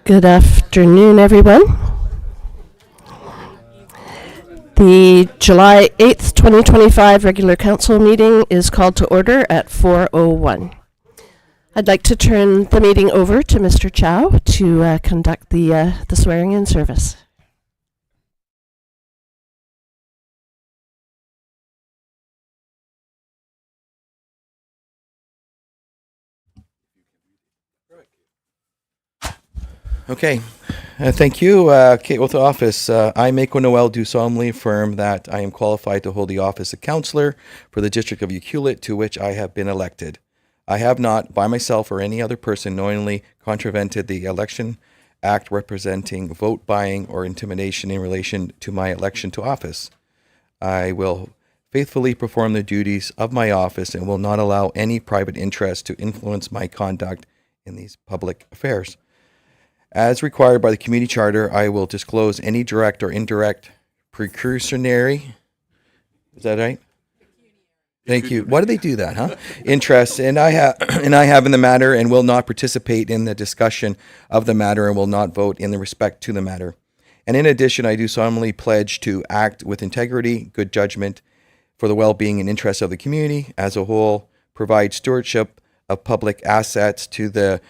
Good afternoon, everyone. The July 8th, 2025 regular council meeting is called to order at 4:01. I'd like to turn the meeting over to Mr. Chow to conduct the swearing-in service. Okay, thank you. Kate, oath of office. I, Mako Noel, do solemnly affirm that I am qualified to hold the office of councillor for the District of Ucluelet, to which I have been elected. I have not, by myself or any other person, knowingly contravened the Election Act representing vote buying or intimidation in relation to my election to office. I will faithfully perform the duties of my office and will not allow any private interest to influence my conduct in these public affairs. As required by the community charter, I will disclose any direct or indirect precursory, is that right? Thank you. Why do they do that, huh? Interest, and I have in the matter, and will not participate in the discussion of the matter, and will not vote in the respect to the matter. And in addition, I do solemnly pledge to act with integrity, good judgment, for the well-being and interests of the community as a whole, provide stewardship of public assets to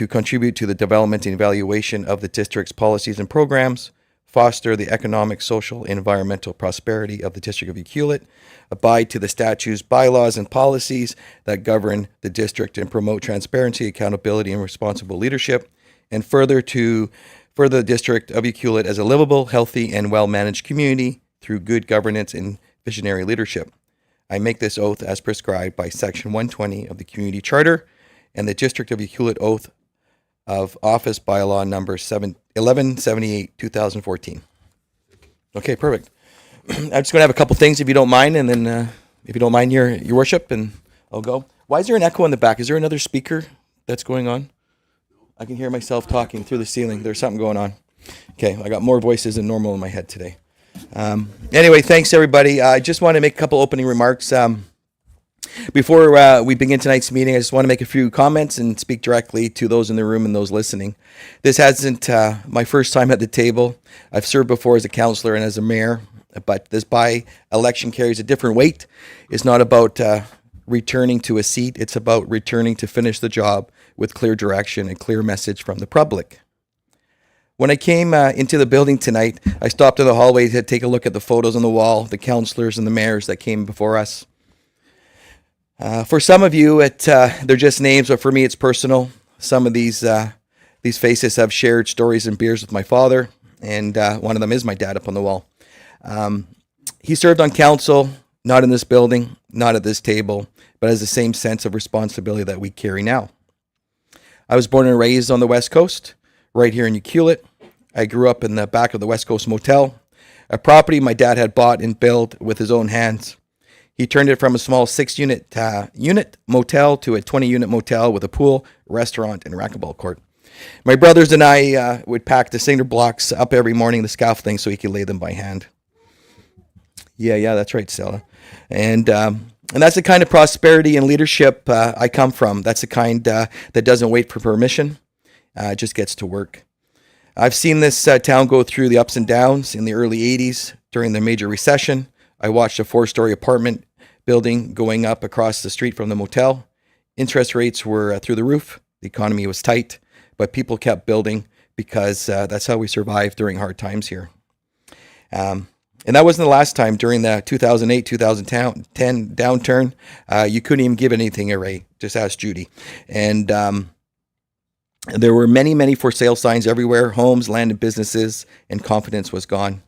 contribute to the development and evaluation of the district's policies and programs, foster the economic, social, and environmental prosperity of the District of Ucluelet, abide to the statutes, bylaws, and policies that govern the district, and promote transparency, accountability, and responsible leadership, and further the District of Ucluelet as a livable, healthy, and well-managed community through good governance and visionary leadership. I make this oath as prescribed by Section 120 of the Community Charter and the District of Ucluelet Oath of Office Bylaw number 1178, 2014. Okay, perfect. I'm just going to have a couple things if you don't mind, and then if you don't mind, your worship, and I'll go. Why is there an echo in the back? Is there another speaker that's going on? I can hear myself talking through the ceiling. There's something going on. Okay, I got more voices than normal in my head today. Anyway, thanks everybody. I just want to make a couple opening remarks. Before we begin tonight's meeting, I just want to make a few comments and speak directly to those in the room and those listening. This hasn't my first time at the table. I've served before as a councillor and as a mayor, but this by-election carries a different weight. It's not about returning to a seat. It's about returning to finish the job with clear direction and clear message from the public. When I came into the building tonight, I stopped in the hallway to take a look at the photos on the wall, the councillors and the mayors that came before us. For some of you, they're just names, but for me, it's personal. Some of these faces have shared stories and beers with my father, and one of them is my dad up on the wall. He served on council, not in this building, not at this table, but has the same sense of responsibility that we carry now. I was born and raised on the West Coast, right here in Ucluelet. I grew up in the back of the West Coast Motel, a property my dad had bought and built with his own hands. He turned it from a small 6-unit motel to a 20-unit motel with a pool, restaurant, and racquetball court. My brothers and I would pack the cinder blocks up every morning, the scaffolding, so he could lay them by hand. Yeah, that's right, Stella. And that's the kind of prosperity and leadership I come from. That's the kind that doesn't wait for permission, just gets to work. I've seen this town go through the ups and downs in the early 80s during the major recession. I watched a 4-story apartment building going up across the street from the motel. Interest rates were through the roof. The economy was tight, but people kept building because that's how we survived during hard times here. And that wasn't the last time. During the 2008, 2010 downturn, you couldn't even give anything away. Just ask Judy. And there were many, many for sale signs everywhere, homes, land, and businesses, and confidence was gone.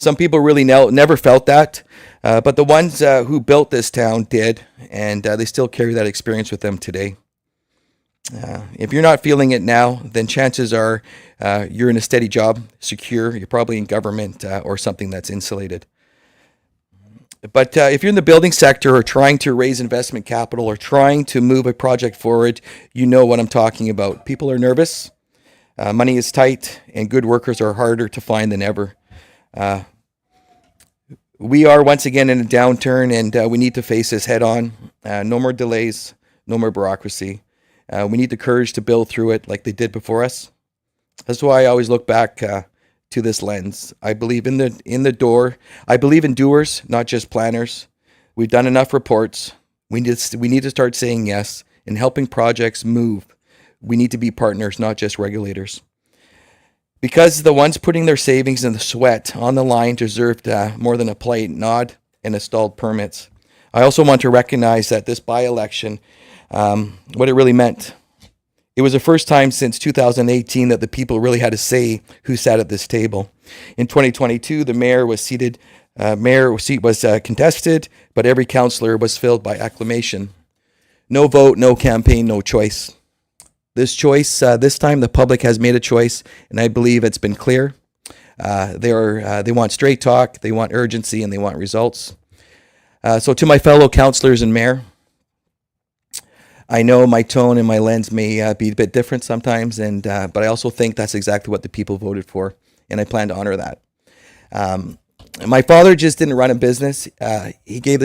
Some people really never felt that, but the ones who built this town did, and they still carry that experience with them today. If you're not feeling it now, then chances are you're in a steady job, secure. You're probably in government or something that's insulated. But if you're in the building sector or trying to raise investment capital or trying to move a project forward, you know what I'm talking about. People are nervous, money is tight, and good workers are harder to find than ever. We are once again in a downturn, and we need to face this head on. No more delays, no more bureaucracy. We need the courage to build through it like they did before us. That's why I always look back to this lens. I believe in the door. I believe in doers, not just planners. We've done enough reports. We need to start saying yes and helping projects move. We need to be partners, not just regulators. Because the ones putting their savings and the sweat on the line deserved more than a polite nod and installed permits. I also want to recognize that this by-election, what it really meant. It was the first time since 2018 that the people really had a say who sat at this table. In 2022, the mayor seat was contested, but every councillor was filled by acclamation. No vote, no campaign, no choice. This time the public has made a choice, and I believe it's been clear. They want straight talk, they want urgency, and they want results. So to my fellow councillors and mayor, I know my tone and my lens may be a bit different sometimes, but I also think that's exactly what the people voted for, and I plan to honor that. My father just didn't run a business. He gave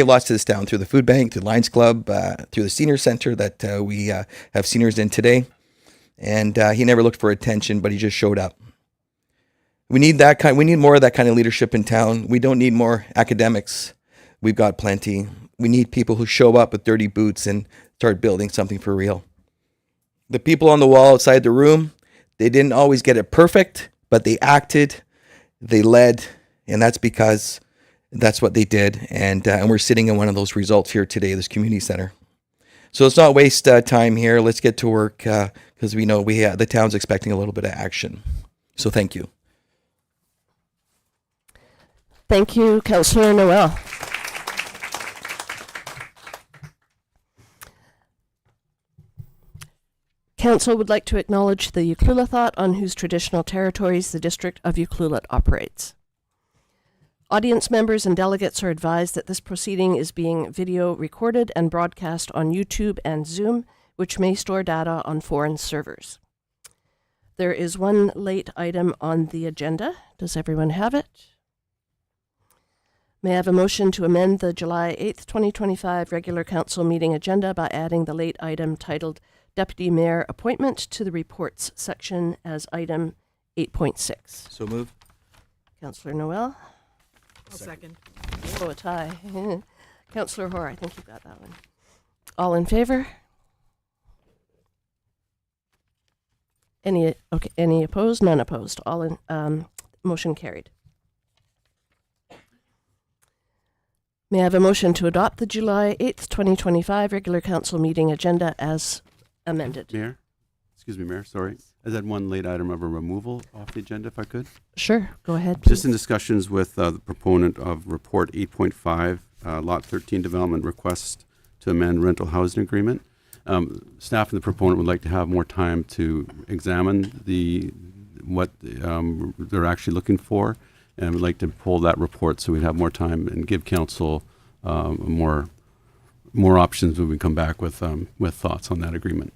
lots to this town through the food bank, through Lions Club, through the senior center that we have seniors in today, and he never looked for attention, but he just showed up. We need more of that kind of leadership in town. We don't need more academics. We've got plenty. We need people who show up with dirty boots and start building something for real. The people on the wall outside the room, they didn't always get it perfect, but they acted, they led, and that's because that's what they did. And we're sitting in one of those results here today, this community center. So let's not waste time here. Let's get to work because we know the town's expecting a little bit of action. So thank you. Thank you, Councillor Noel. Council would like to acknowledge the Ucluelet on whose traditional territories the District of Ucluelet operates. Audience members and delegates are advised that this proceeding is being video recorded and broadcast on YouTube and Zoom, which may store data on foreign servers. There is one late item on the agenda. Does everyone have it? May I have a motion to amend the July 8th, 2025 regular council meeting agenda by adding the late item titled Deputy Mayor Appointment to the Reports section as item 8.6. So move. Councillor Noel? I'll second. Oh, a tie. Councillor Hoare, I think you got that one. All in favor? Any opposed? None opposed. All in, motion carried. May I have a motion to adopt the July 8th, 2025 regular council meeting agenda as amended? Mayor? Excuse me, Mayor, sorry. I had one late item of a removal off the agenda, if I could. Sure, go ahead, please. Just in discussions with the proponent of report 8.5, lot 13 development request to amend rental housing agreement. Staff and the proponent would like to have more time to examine what they're actually looking for, and would like to pull that report so we'd have more time and give council more options when we come back with thoughts on that agreement.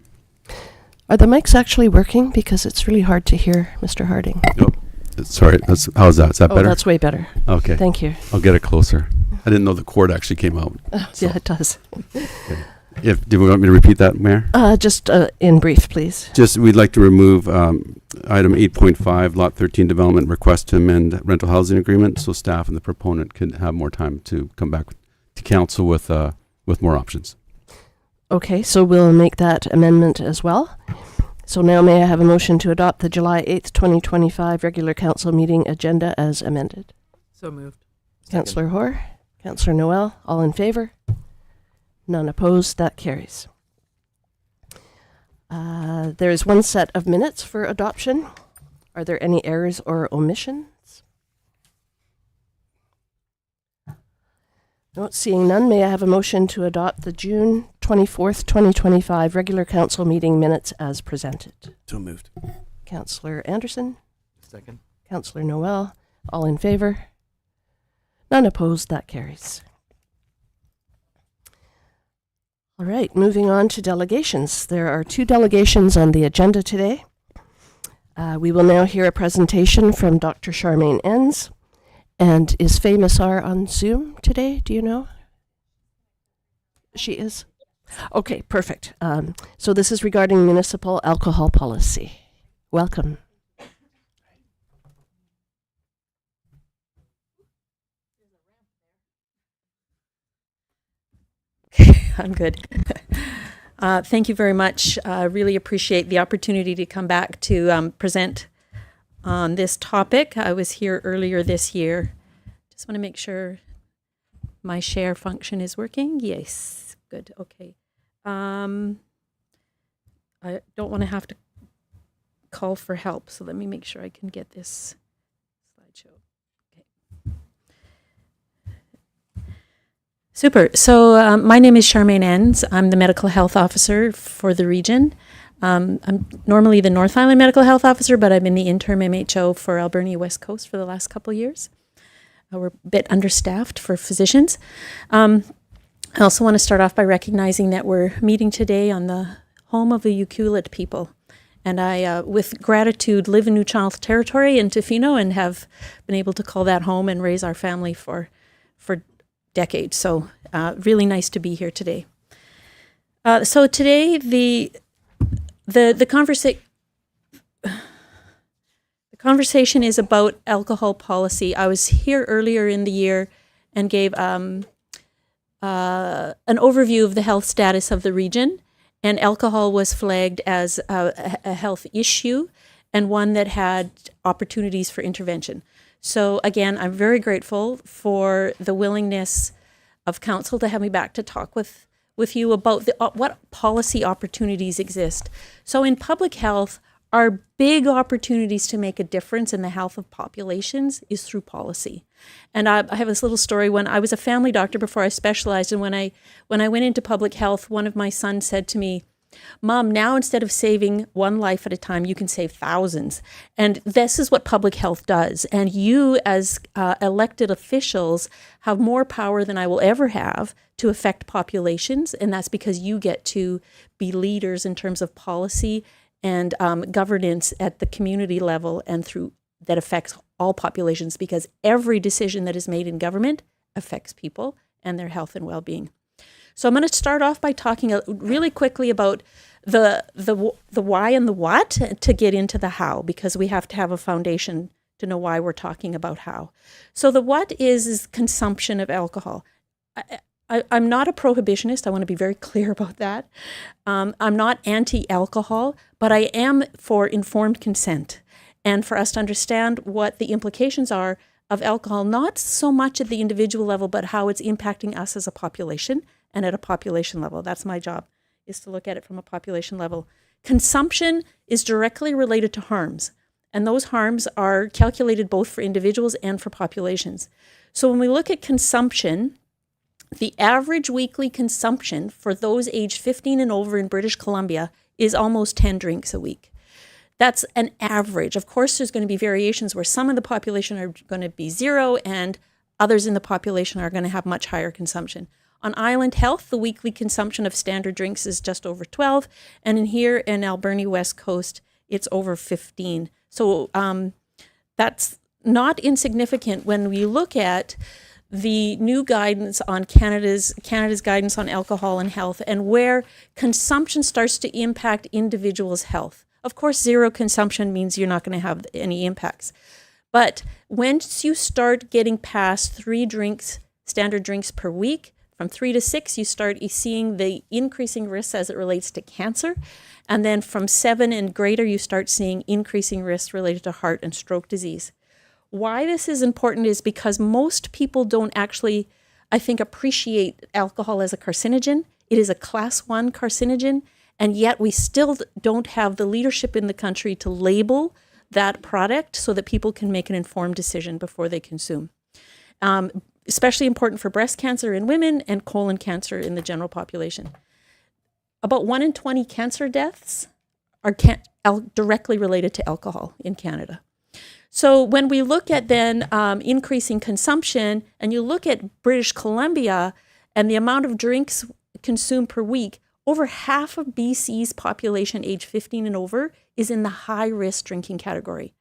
Are the mics actually working? Because it's really hard to hear Mr. Harding. Nope. Sorry, how's that? Is that Oh, better? that's way better. Okay. Thank you. I'll get it closer. I didn't know the cord actually came out. Yeah, it does. Do we want me to repeat that, Mayor? Just in brief, please. Just, we'd like to remove item 8.5, Lot 13 development request to amend rental housing agreement, so staff and the proponent can have more time to come back to council with more options. Okay, so we'll make that amendment as well. So now may I have a motion to adopt the July 8th, 2025 regular council meeting agenda as amended? So moved. Councillor Hoare, Councillor Noel, all in favor? None opposed, that carries. There is one set of minutes for adoption. Are there any errors or omissions? No, seeing none, may I have a motion to adopt the June 24th, 2025 regular council meeting minutes as presented? So moved. Councillor Anderson, Second. Councillor Noel, all in favor? None opposed, that carries. All right, moving on to delegations. There are 2 delegations on the agenda today. We will now hear a presentation from Dr. Charmaine Enns. And is Faye Massar on Zoom today? Do you know? She is? Okay, perfect. So this is regarding municipal alcohol policy. Welcome. I'm good. Thank you very much. Really appreciate the opportunity to come back to present on this topic. I was here earlier this year. Just want to make sure my share function is working. Yes, good. Okay. I don't want to have to call for help, so let me make sure I can get this slideshow. Super. So my name is Charmaine Enns. I'm the medical health officer for the region. I'm normally the North Island medical health officer, but I've been the interim MHO for Albernia West Coast for the last couple of years. We're a bit understaffed for physicians. I also want to start off by recognizing that we're meeting today on the home of the Ucluelet people. And I, with gratitude, live in New Charles Territory in Tofino and have been able to call that home and raise our family for decades. So really nice to be here today. So today the conversation is about alcohol policy. I was here earlier in the year and gave an overview of the health status of the region, and alcohol was flagged as a health issue and one that had opportunities for intervention. So again, I'm very grateful for the willingness of council to have me back to talk with you about what policy opportunities exist. So in public health, our big opportunities to make a difference in the health of populations is through policy. And I have this little story. When I was a family doctor before I specialized, and when I went into public health, one of my sons said to me, "Mom, now instead of saving one life at a time, you can save thousands." And this is what public health does. And you as elected officials have more power than I will ever have to affect populations. And that's because you get to be leaders in terms of policy and governance at the community level and through that affects all populations, because every decision that is made in government affects people and their health and well-being. So I'm going to start off by talking really quickly about the why and the what to get into the how, because we have to have a foundation to know why we're talking about how. So the what is consumption of alcohol. I'm not a prohibitionist. I want to be very clear about that. I'm not anti-alcohol, but I am for informed consent and for us to understand what the implications are of alcohol, not so much at the individual level, but how it's impacting us as a population and at a population level. That's my job, is to look at it from a population level. Consumption is directly related to harms, and those harms are calculated both for individuals and for populations. So when we look at consumption, the average weekly consumption for those aged 15 and over in British Columbia is almost 10 drinks a week. That's an average. Of course, there's going to be variations where some of the population are going to be 0 and others in the population are going to have much higher consumption. On Island Health, the weekly consumption of standard drinks is just over 12, and here in Albernia West Coast, it's over 15. So That's not insignificant when we look at the new guidance on Canada's guidance on alcohol and health, and where consumption starts to impact individuals' health. Of course, zero consumption means you're not going to have any impacts. But once you start getting past 3 drinks, standard drinks per week, from 3 to 6, you start seeing the increasing risks as it relates to cancer. And then from 7 and greater, you start seeing increasing risks related to heart and stroke disease. Why this is important is because most people don't actually, I think, appreciate alcohol as a carcinogen. It is a class 1 carcinogen, and yet we still don't have the leadership in the country to label that product so that people can make an informed decision before they consume. Especially important for breast cancer in women and colon cancer in the general population. About 1 in 20 cancer deaths are directly related to alcohol in Canada. So when we look at then increasing consumption, and you look at British Columbia and the amount of drinks consumed per week, over half of BC's population age 15 and over is in the high-risk drinking category.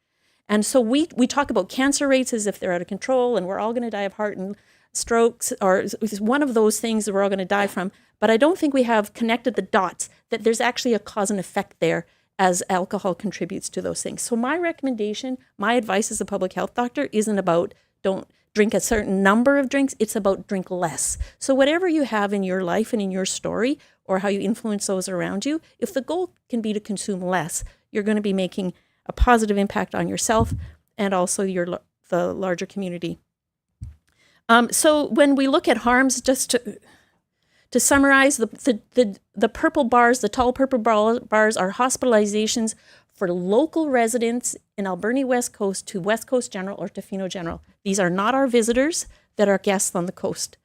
And so we talk about cancer rates as if they're out of control and we're all going to die of heart and strokes, or one of those things that we're all going to die from. But I don't think we have connected the dots that there's actually a cause and effect there as alcohol contributes to those things. So my recommendation, my advice as a public health doctor isn't about don't drink a certain number of drinks, it's about drink less. So whatever you have in your life and in your story, or how you influence those around you, if the goal can be to consume less, you're going to be making a positive impact on yourself and also the larger community. So when we look at harms, just to summarize, the purple bars, the tall purple bars are hospitalizations for local residents in Alberni West Coast to West Coast General or Tofino General. These are not our visitors that are guests on the coast.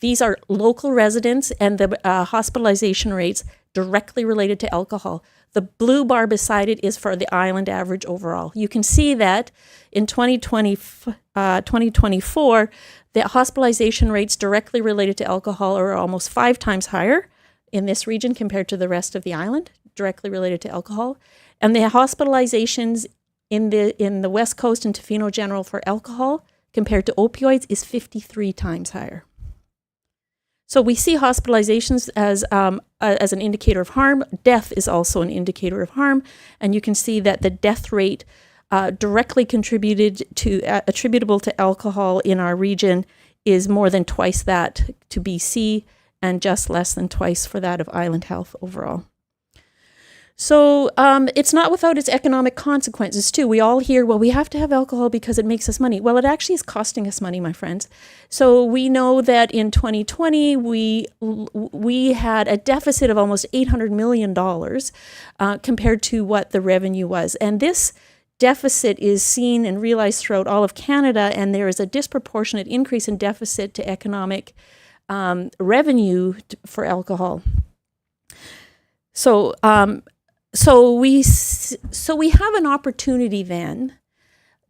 These are local residents, and the hospitalization rates directly related to alcohol. The blue bar beside it is for the island average overall. You can see that in 2024, the hospitalization rates directly related to alcohol are almost 5 times higher in this region compared to the rest of the island, directly related to alcohol. And the hospitalizations in the West Coast and Tofino General for alcohol compared to opioids is 53 times higher. So we see hospitalizations as an indicator of harm. Death is also an indicator of harm, and you can see that the death rate directly attributable to alcohol in our region is more than twice that to BC, and just less than twice for that of Island Health overall. So it's not without its economic consequences too. We all hear, well, we have to have alcohol because it makes us money. Well, it actually is costing us money, my friends. So we know that in 2020, we had a deficit of almost $800 million compared to what the revenue was. And this deficit is seen and realized throughout all of Canada, and there is a disproportionate increase in deficit to economic revenue for alcohol. So we have an opportunity then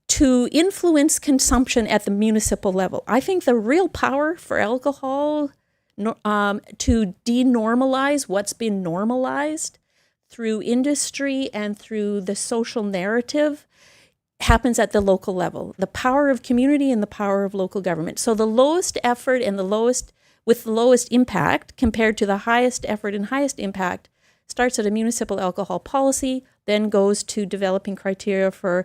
to influence consumption at the municipal level. I think the real power for alcohol to denormalize what's been normalized through industry and through the social narrative happens at the local level. The power of community and the power of local government. So the lowest effort and the lowest impact compared to the highest effort and highest impact starts at a municipal alcohol policy, then goes to developing criteria for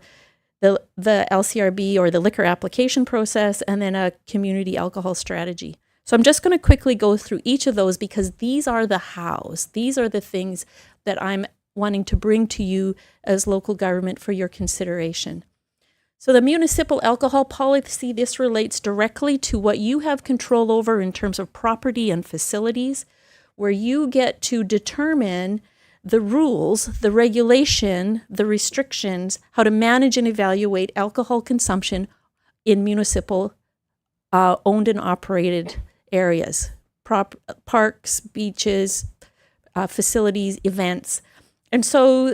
the LCRB or the liquor application process, and then a community alcohol strategy. So I'm just going to quickly go through each of those because these are the hows. These are the things that I'm wanting to bring to you as local government for your consideration. So the municipal alcohol policy, this relates directly to what you have control over in terms of property and facilities, where you get to determine the rules, the regulation, the restrictions, how to manage and evaluate alcohol consumption in municipal owned and operated areas, parks, beaches, facilities, events. And so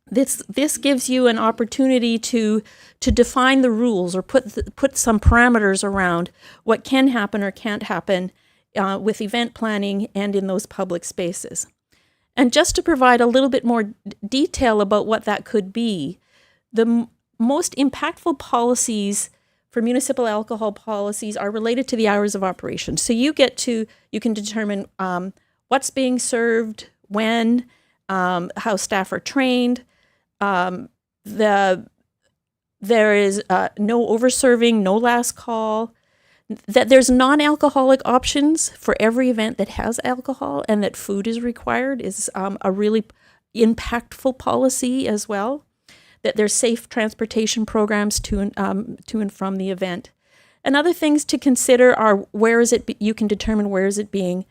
this gives you an opportunity to define the rules or put some parameters around what can happen or can't happen with event planning and in those public spaces. And just to provide a little bit more detail about what that could be, the most impactful policies for municipal alcohol policies are related to the hours of operation. So you can determine what's being served, when, how staff are trained. There is no overserving, no last call. That there's non-alcoholic options for every event that has alcohol, and that food is required is a really impactful policy as well. That there's safe transportation programs to and from the event. And other things to consider are you can determine where is it being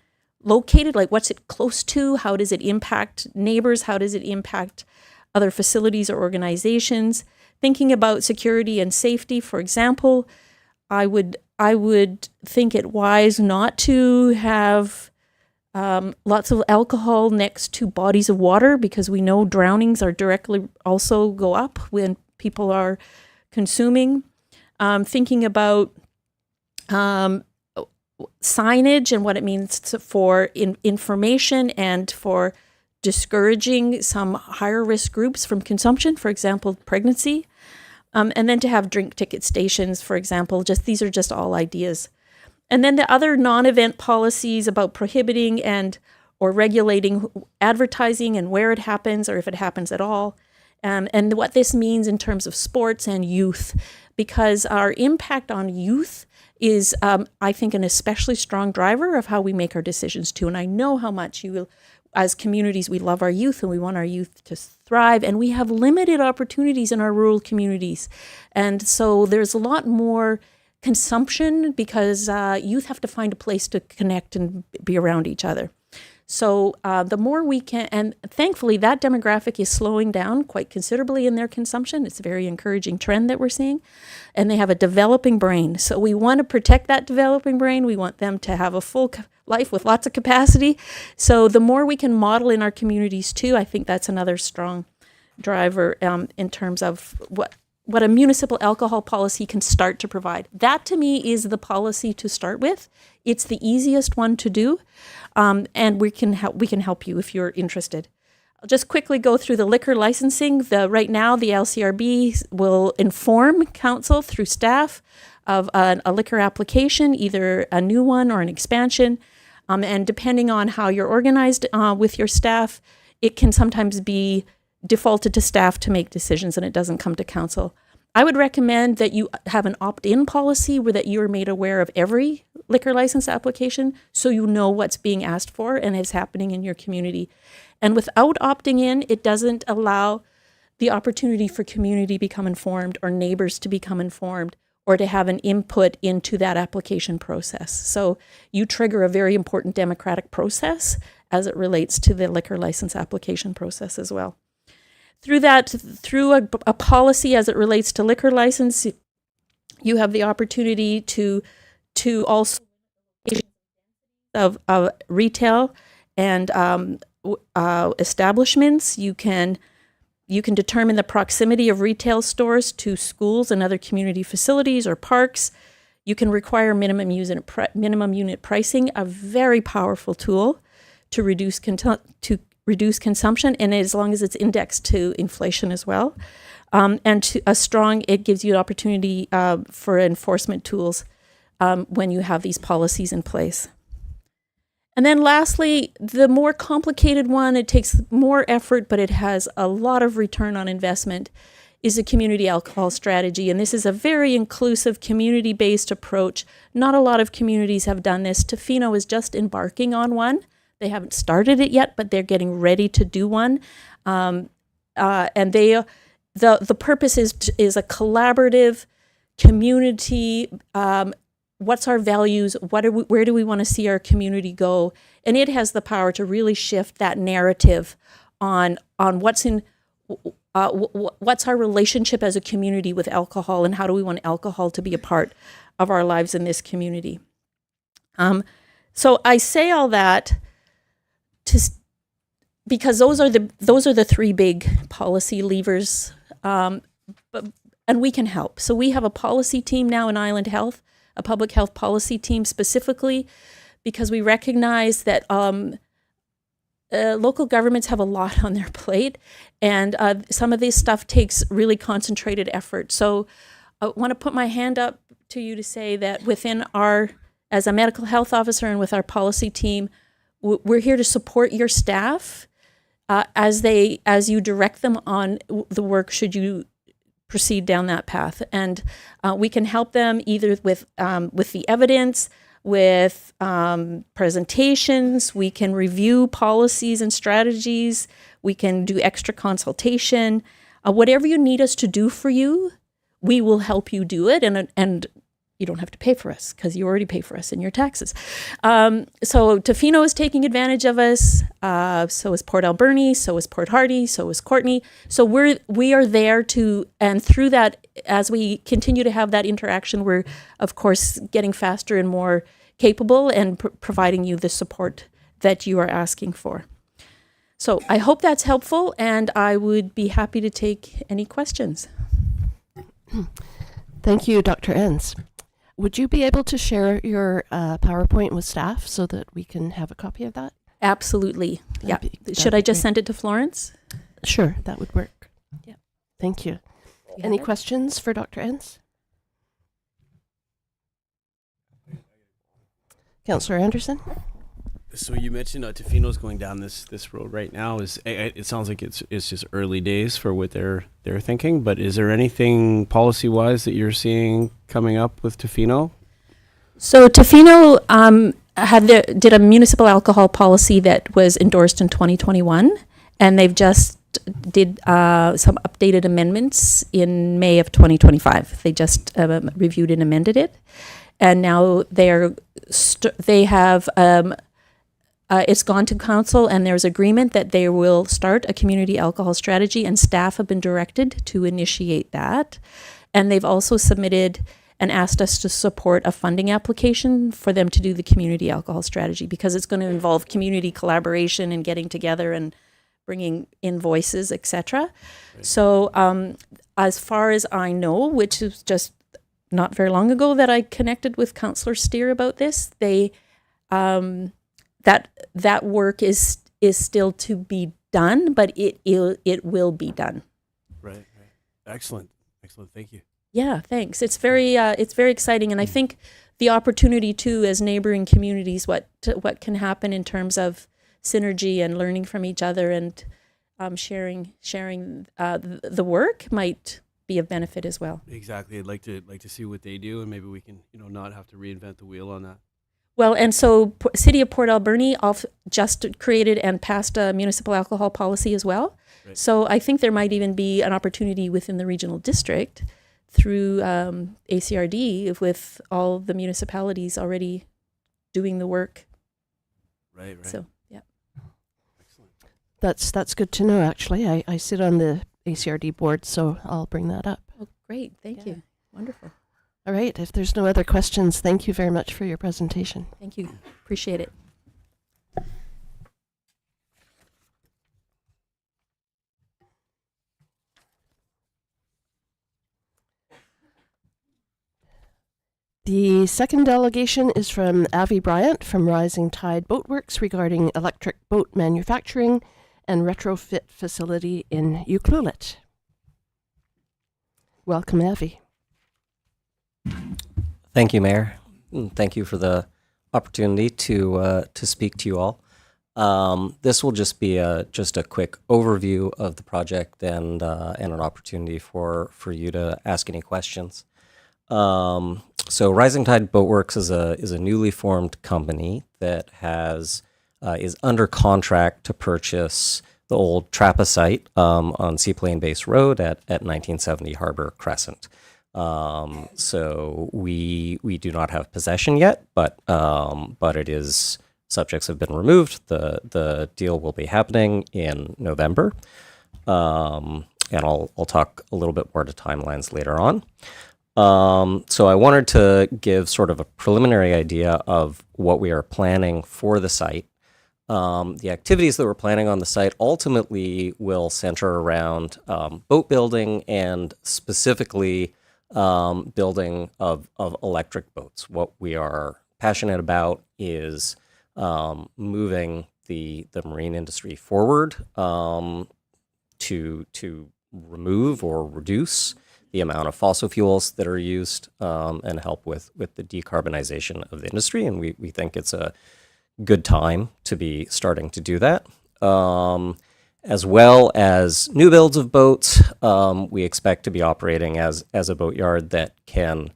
located, like what's it close to, how does it impact neighbors, how does it impact other facilities or organizations. Thinking about security and safety, for example, I would think it wise not to have lots of alcohol next to bodies of water, because we know drownings are directly also go up when people are consuming. Thinking about signage and what it means for information and for discouraging some higher risk groups from consumption, for example, pregnancy. And then to have drink ticket stations, for example. These are just all ideas. And then the other non-event policies about prohibiting or regulating advertising and where it happens, or if it happens at all, and what this means in terms of sports and youth, because our impact on youth is, I think, an especially strong driver of how we make our decisions too. And I know how much as communities, we love our youth and we want our youth to thrive, and we have limited opportunities in our rural communities. And so there's a lot more consumption because youth have to find a place to connect and be around each other. So the more we can, and thankfully that demographic is slowing down quite considerably in their consumption. It's a very encouraging trend that we're seeing. And they have a developing brain. So we want to protect that developing brain. We want them to have a full life with lots of capacity. So the more we can model in our communities too, I think that's another strong driver in terms of what a municipal alcohol policy can start to provide. That to me is the policy to start with. It's the easiest one to do, and we can help you if you're interested. I'll just quickly go through the liquor licensing. Right now, the LCRB will inform council through staff of a liquor application, either a new one or an expansion, and depending on how you're organized with your staff, it can sometimes be defaulted to staff to make decisions and it doesn't come to council. I would recommend that you have an opt-in policy where that you are made aware of every liquor license application so you know what's being asked for and is happening in your community. And without opting in, it doesn't allow the opportunity for community to become informed or neighbors to become informed or to have an input into that application process. So you trigger a very important democratic process as it relates to the liquor license application process as well. Through a policy as it relates to liquor license, you have the opportunity to also of retail and establishments. You can determine the proximity of retail stores to schools and other community facilities or parks. You can require minimum unit pricing, a very powerful tool to reduce consumption, and as long as it's indexed to inflation as well. It gives you an opportunity for enforcement tools when you have these policies in place. And then lastly, the more complicated one, it takes more effort, but it has a lot of return on investment, is a community alcohol strategy. And this is a very inclusive, community-based approach. Not a lot of communities have done this. Tofino is just embarking on one. They haven't started it yet, but they're getting ready to do one. And the purpose is a collaborative community. What's our values? Where do we want to see our community go? And it has the power to really shift that narrative on what's our relationship as a community with alcohol, and how do we want alcohol to be a part of our lives in this community. So I say all that because those are the three big policy levers, and we can help. So we have a policy team now in Island Health, a public health policy team specifically, because we recognize that local governments have a lot on their plate, and some of this stuff takes really concentrated effort. So I want to put my hand up to you to say that within as a medical health officer and with our policy team, we're here to support your staff as you direct them on the work should you proceed down that path. And we can help them either with the evidence, with presentations. We can review policies and strategies. We can do extra consultation. Whatever you need us to do for you, we will help you do it. And you don't have to pay for us because you already pay for us in your taxes. So Tofino is taking advantage of us. So is Port Alberni. So is Port Hardy. So is Courtney. So we are there to, and through that, as we continue to have that interaction, we're of course getting faster and more capable and providing you the support that you are asking for. So I hope that's helpful, and I would be happy to take any questions. Thank you, Dr. Enns. Would you be able to share your PowerPoint with staff so that we can have a copy of that? Absolutely. Yeah. That'd Should be I just great. send it to Florence? Sure, that would work. Yeah. Thank you. You Any have it? questions for Dr. Enns? Councillor Anderson? So you mentioned Tofino's going down this road right now. It sounds like it's just early days for what they're thinking. But is there anything policy wise that you're seeing coming up with Tofino? So Tofino did a municipal alcohol policy that was endorsed in 2021, and they've just did some updated amendments in May of 2025. They just reviewed and amended it, and now they have. It's gone to council, and there's agreement that they will start a community alcohol strategy, and staff have been directed to initiate that. And they've also submitted and asked us to support a funding application for them to do the community alcohol strategy, because it's going to involve community collaboration and getting together and bringing in voices, etc. Right. So as far as I know, which is just not very long ago that I connected with Councillor Steer about this, they that work is still to be done, but it will be done. Right. Excellent. Thank you. Yeah, thanks. It's very exciting, and I think the opportunity too, as neighboring communities, what can happen in terms of synergy and learning from each other and sharing the work might be of benefit as well. Exactly. I'd like to see what they do, and maybe we can not have to reinvent the wheel on that. Well, and so City of Port Alberni just created and passed a municipal alcohol policy as well. Right. So I think there might even be an opportunity within the regional district through ACRD with all the municipalities already doing the work. Right. So, yeah. Excellent. That's good to know, actually. I sit on the ACRD board, so I'll bring that up. Oh, great. Thank you. Wonderful. All right. If there's no other questions, thank you very much for your presentation. Thank you. Appreciate it. The second delegation is from Avi Bryant from Rising Tide Boatworks regarding electric boat manufacturing and retrofit facility in Ucluelet. Welcome, Avi. Thank you, Mayor. Thank you for the opportunity to speak to you all. This will just be just a quick overview of the project and an opportunity for you to ask any questions. So Rising Tide Boatworks is a newly formed company that is under contract to purchase the old Trappa site on Seaplane Base Road at 1970 Harbor Crescent. So we do not have possession yet, but it is, subjects have been removed. The deal will be happening in November. And I'll talk a little bit more to timelines later on. So I wanted to give sort of a preliminary idea of what we are planning for the site. The activities that we're planning on the site ultimately will center around boat building and specifically building of electric boats. What we are passionate about is moving the marine industry forward, to remove or reduce the amount of fossil fuels that are used, and help with the decarbonization of the industry. And we think it's a good time to be starting to do that. As well as new builds of boats, we expect to be operating as a boatyard that can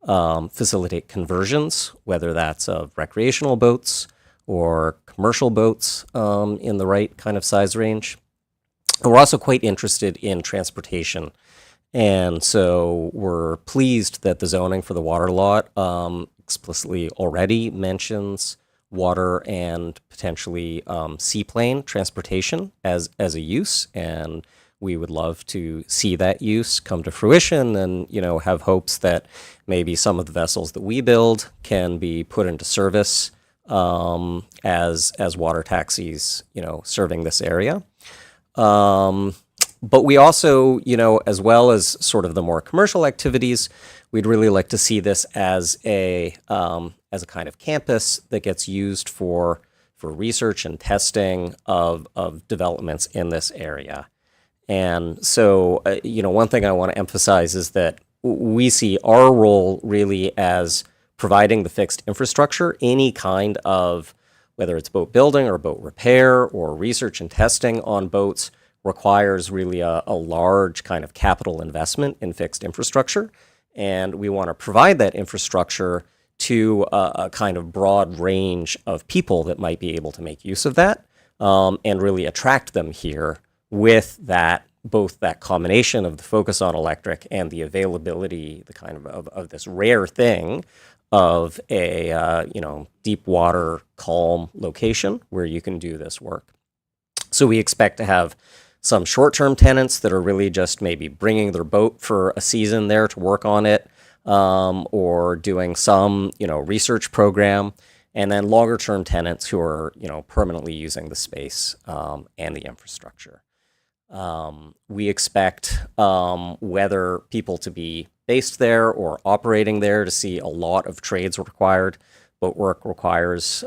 facilitate conversions, whether that's of recreational boats or commercial boats in the right kind of size range. And we're also quite interested in transportation. And so we're pleased that the zoning for the water lot explicitly already mentions water and potentially seaplane transportation as a use. And we would love to see that use come to fruition, and, have hopes that maybe some of the vessels that we build can be put into service as water taxis, serving this area. But we also, as well as sort of the more commercial activities, we'd really like to see this as a kind of campus that gets used for research and testing of developments in this area. And so, one thing I want to emphasize is that we see our role really as providing the fixed infrastructure. Any kind of, whether it's boat building or boat repair or research and testing on boats, requires really a large kind of capital investment in fixed infrastructure. And we want to provide that infrastructure to a kind of broad range of people that might be able to make use of that, and really attract them here with that, both that combination of the focus on electric and the availability, the kind of this rare thing of a deep water, calm location where you can do this work. So we expect to have some short-term tenants that are really just maybe bringing their boat for a season there to work on it, or doing some, research program, and then longer-term tenants who are, permanently using the space and the infrastructure. We expect whether people to be based there or operating there to see a lot of trades required. Boat work requires,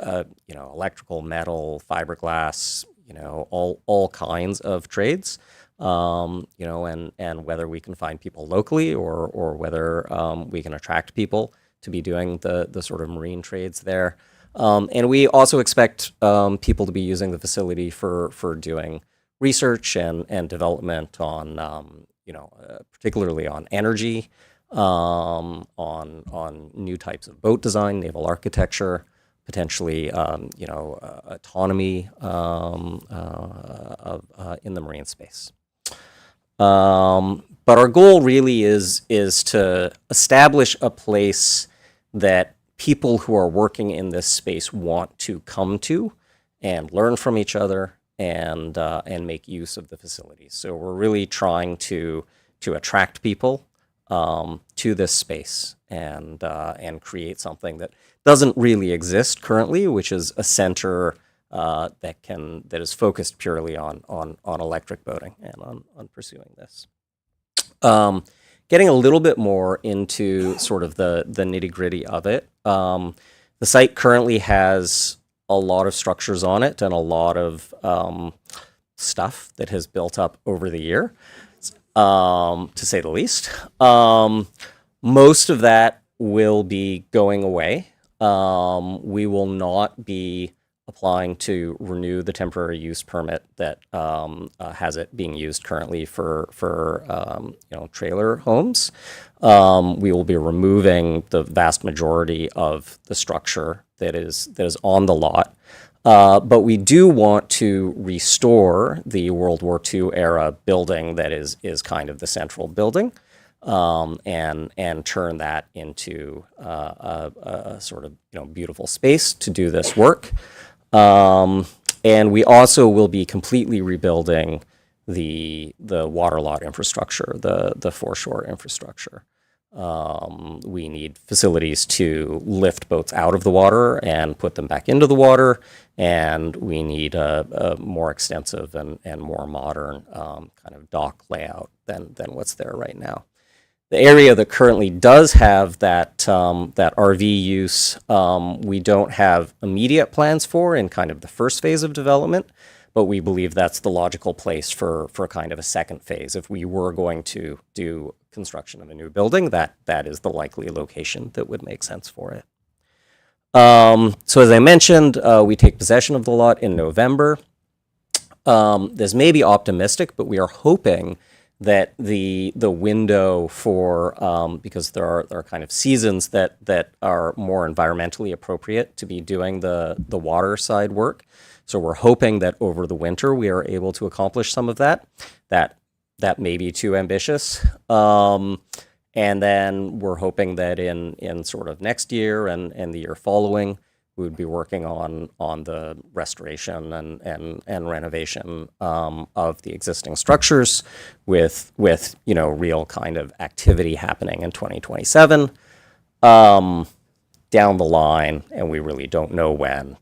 electrical, metal, fiberglass, all kinds of trades, and whether we can find people locally or whether we can attract people to be doing the sort of marine trades there. And we also expect people to be using the facility for doing research and development on, particularly on energy, on new types of boat design, naval architecture, potentially, autonomy in the marine space. But our goal really is to establish a place that people who are working in this space want to come to and learn from each other and make use of the facilities. So we're really trying to attract people to this space and create something that doesn't really exist currently, which is a center that is focused purely on electric boating and on pursuing this. Getting a little bit more into sort of the nitty-gritty of it, the site currently has a lot of structures on it and a lot of stuff that has built up over the year, to say the least. Most of that will be going away. We will not be applying to renew the temporary use permit that has it being used currently for trailer homes. We will be removing the vast majority of the structure that is on the lot. But we do want to restore the World War II era building that is kind of the central building, and turn that into a sort of beautiful space to do this work. And we also will be completely rebuilding the water lot infrastructure, the foreshore infrastructure. We need facilities to lift boats out of the water and put them back into the water, and we need a more extensive and more modern kind of dock layout than what's there right now. the area that currently does have that that RV use, we don't have immediate plans for in kind of the first phase of development, but we believe that's the logical place for kind of a second phase. If we were going to do construction of a new building, that is the likely location that would make sense for it. So as I mentioned, we take possession of the lot in November. This may be optimistic, but we are hoping that the window for because there are kind of seasons that are more environmentally appropriate to be doing the water side work. So we're hoping that over the winter we are able to accomplish some of that. That may be too ambitious. And then we're hoping that in sort of next year and the year following, we would be working on the restoration and renovation of the existing structures with real kind of activity happening in 2027 down the line, and we really don't know when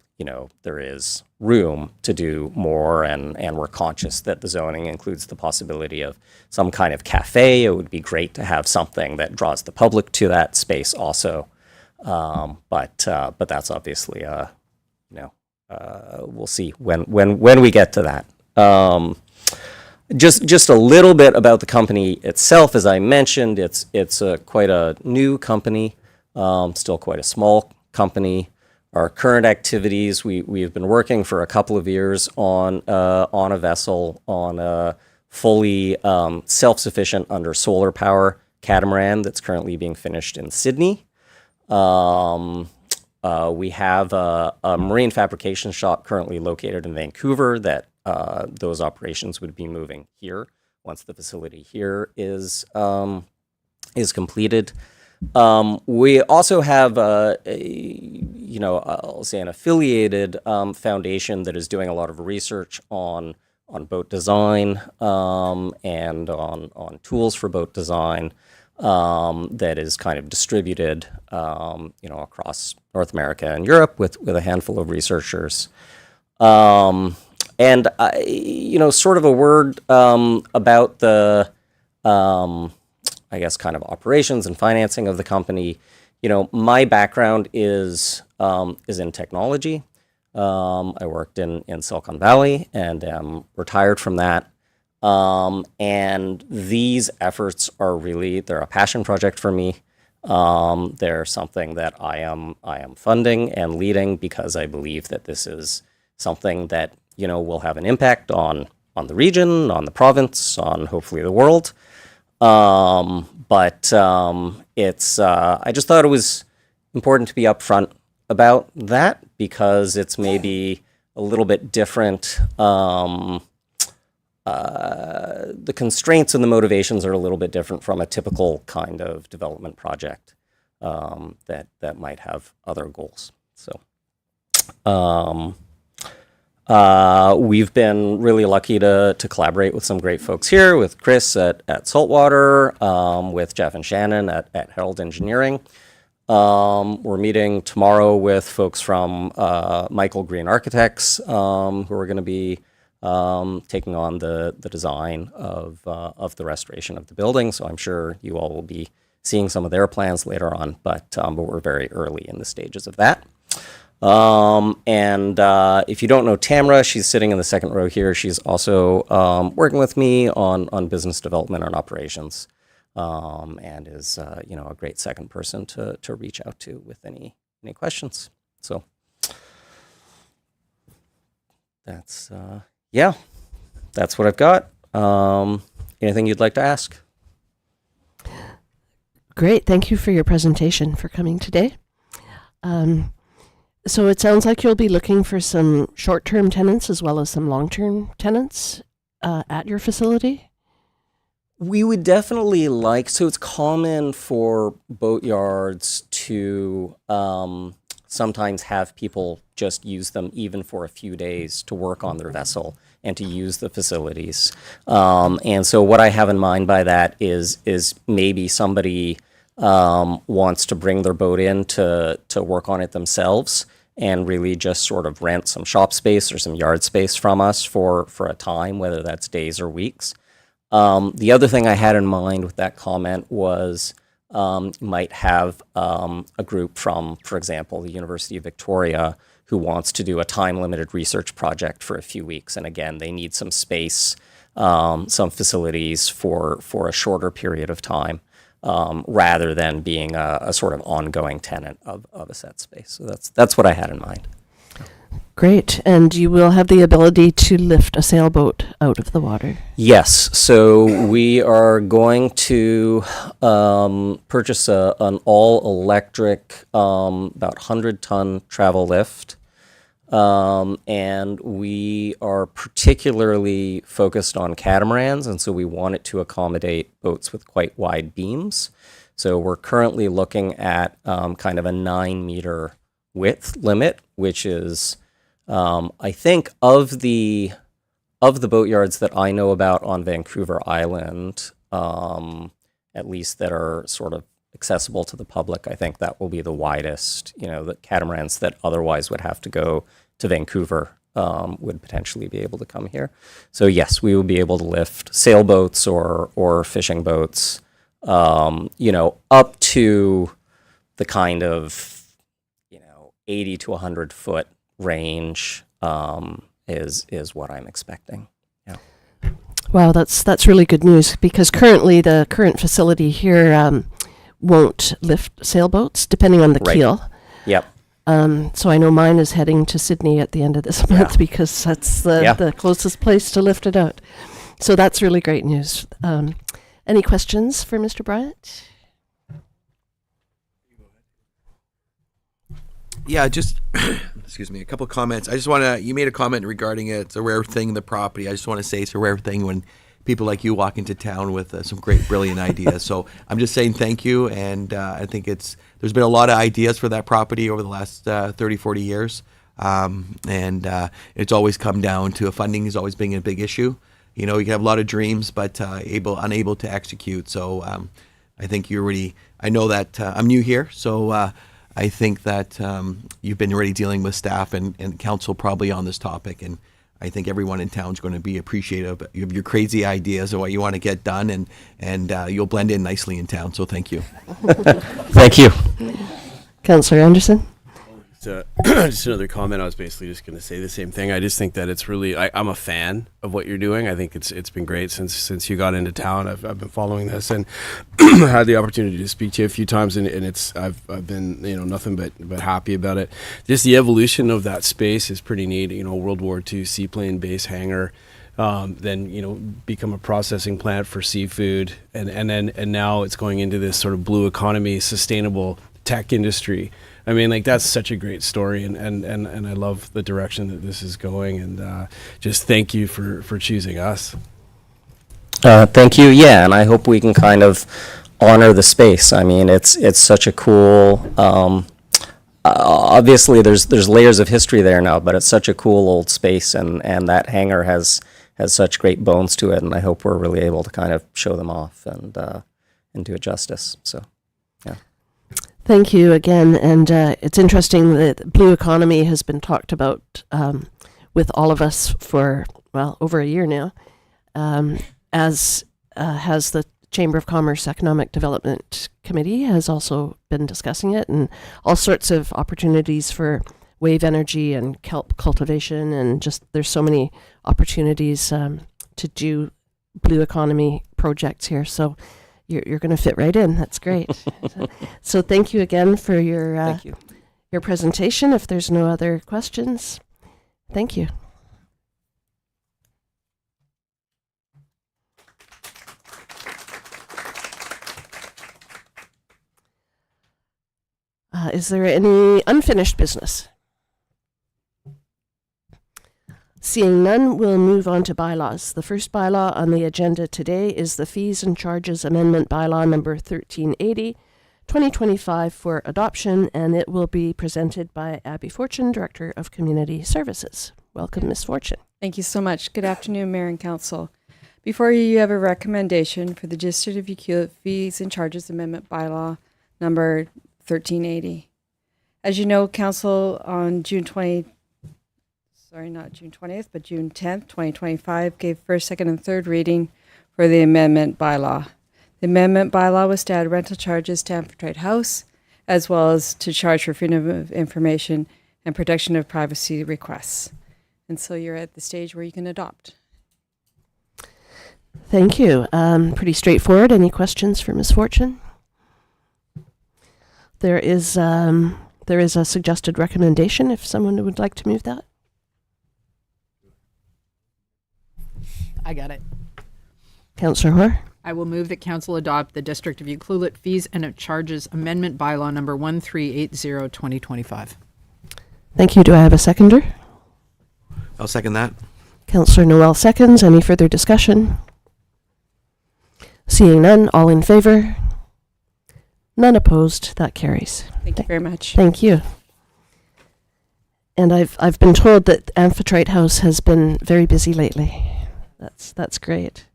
there is room to do more, and we're conscious that the zoning includes the possibility of some kind of cafe. It would be great to have something that draws the public to that space also. But that's obviously we'll see when we get to that. Just a little bit about the company itself. As I mentioned, it's quite a new company, still quite a small company. Our current activities, we've been working for a couple of years on a vessel, on a fully self-sufficient under solar power catamaran that's currently being finished in Sydney. We have a marine fabrication shop currently located in Vancouver that those operations would be moving here once the facility here is completed. We also have I'll say an affiliated foundation that is doing a lot of research on boat design and on tools for boat design. That is kind of distributed, across North America and Europe with a handful of researchers. And sort of a word about the, I guess, kind of operations and financing of the company. My background is in technology. I worked in Silicon Valley and am retired from that. And these efforts are they're a passion project for me. They're something that I am funding and leading because I believe that this is something that, will have an impact on the region, on the province, on hopefully the world. But it's, I just thought it was important to be upfront about that because it's maybe a little bit different. The constraints and the motivations are a little bit different from a typical kind of development project that might have other goals. So we've been really lucky to collaborate with some great folks here, with Chris at Saltwater, with Jeff and Shannon at Herald Engineering. We're meeting tomorrow with folks from Michael Green Architects, who are going to be taking on the design of the restoration of the building. So I'm sure you all will be seeing some of their plans later on, but we're very early in the stages of that. And if you don't know Tamara, she's sitting in the second row here. She's also working with me on business development and operations, and is a great second person to reach out to with any questions. So that's that's what I've got. Anything you'd like to ask? Great. Thank you for your presentation, for coming today. So it sounds like you'll be looking for some short-term tenants as well as some long-term tenants at your facility? We would definitely like, so it's common for boatyards to sometimes have people just use them even for a few days to work on their vessel and to use the facilities. And so what I have in mind by that is maybe somebody wants to bring their boat in to work on it themselves and really just sort of rent some shop space or some yard space from us for a time, whether that's days or weeks. The other thing I had in mind with that comment was you might have a group from, for example, the University of Victoria who wants to do a time-limited research project for a few weeks. And again, they need some space, some facilities for a shorter period of time, rather than being a sort of ongoing tenant of a set space. So that's what I had in mind. Great. And you will have the ability to lift a sailboat out of the water. Yes, so we are going to purchase an all-electric, about 100-ton travel lift. And we are particularly focused on catamarans, and so we want it to accommodate boats with quite wide beams. So we're currently looking at kind of a 9-meter width limit, which is, I think, of the boatyards that I know about on Vancouver Island, at least that are sort of accessible to the public, I think that will be the widest. The catamarans that otherwise would have to go to Vancouver would potentially be able to come here. So yes, we will be able to lift sailboats or fishing boats, up to the kind of 80 to 100 foot range is what I'm expecting. Yeah. Wow, that's really good news, because currently the current facility here won't lift sailboats depending on the Right. keel. Yep. So I know mine is heading to Sydney at the end of this month because that's the closest place to lift it out. So that's really great news. Any questions for Mr. Bryant? Yeah, just excuse me, a couple of comments. I just want to. You made a comment regarding it. It's a rare thing in the property. I just want to say it's a rare thing when people like you walk into town with some great, brilliant ideas. So I'm just saying thank you, and I think there's been a lot of ideas for that property over the last 30, 40 years, and it's always come down to funding has always been a big issue. You can have a lot of dreams, but unable to execute. So I think you're already. I know that I'm new here, so. I think that you've been already dealing with staff and council probably on this topic, and I think everyone in town is going to be appreciative of your crazy ideas of what you want to get done, and you'll blend in nicely in town. So thank you. Thank you. Councillor Anderson? Just another comment. I was basically just going to say the same thing. I just think that it's really, I'm a fan of what you're doing. I think it's been great since you got into town. I've been following this and had the opportunity to speak to you a few times, and I've been nothing but happy about it. Just the evolution of that space is pretty neat. World War II seaplane base hangar. Then become a processing plant for seafood, and now it's going into this sort of blue economy, sustainable tech industry. I mean, that's such a great story, and I love the direction that this is going, and just thank you for choosing us. Thank you. Yeah, and I hope we can kind of honor the space. I mean, it's such a cool. Obviously, there's layers of history there now, but it's such a cool old space, and that hangar has such great bones to it, and I hope we're really able to kind of show them off and do it justice. So. Thank you again. And it's interesting that blue economy has been talked about with all of us for, over a year now, as has the Chamber of Commerce Economic Development Committee has also been discussing it, and all sorts of opportunities for wave energy and kelp cultivation, and just there's so many opportunities to do blue economy projects here. So you're going to fit right in. That's great. So thank you again for Thank you. your presentation. If there's no other questions, thank you. Is there any unfinished business? Seeing none, we'll move on to bylaws. The first bylaw on the agenda today is the Fees and Charges Amendment Bylaw number 1380, 2025 for adoption, and it will be presented by Abby Fortune, Director of Community Services. Welcome, Ms. Fortune. Thank you so much. Good afternoon, Mayor and Council. Before you have a recommendation for the District of Ucluelet Fees and Charges Amendment Bylaw number 1380. As you know, Council on June 10th, 2025 gave first, second, and third reading for for the amendment bylaw. The amendment bylaw was to add rental charges to Amphitrite House, as well as to charge for freedom of information and protection of privacy requests. And so you're at the stage where you can adopt. Thank you. Pretty straightforward. Any questions for Ms. Fortune? There is a suggested recommendation if someone would like to move that. I got it. Councillor Hoare. I will move that council adopt the District of Ucluelet Fees and Charges Amendment Bylaw number 1380/2025. Thank you. Do I have a seconder? I'll second that. Councillor Noel seconds. Any further discussion? Seeing none, all in favor? None opposed. That carries. Thank you very much. Thank you. And I've been told that Amphitrite House has been very busy lately. That's great.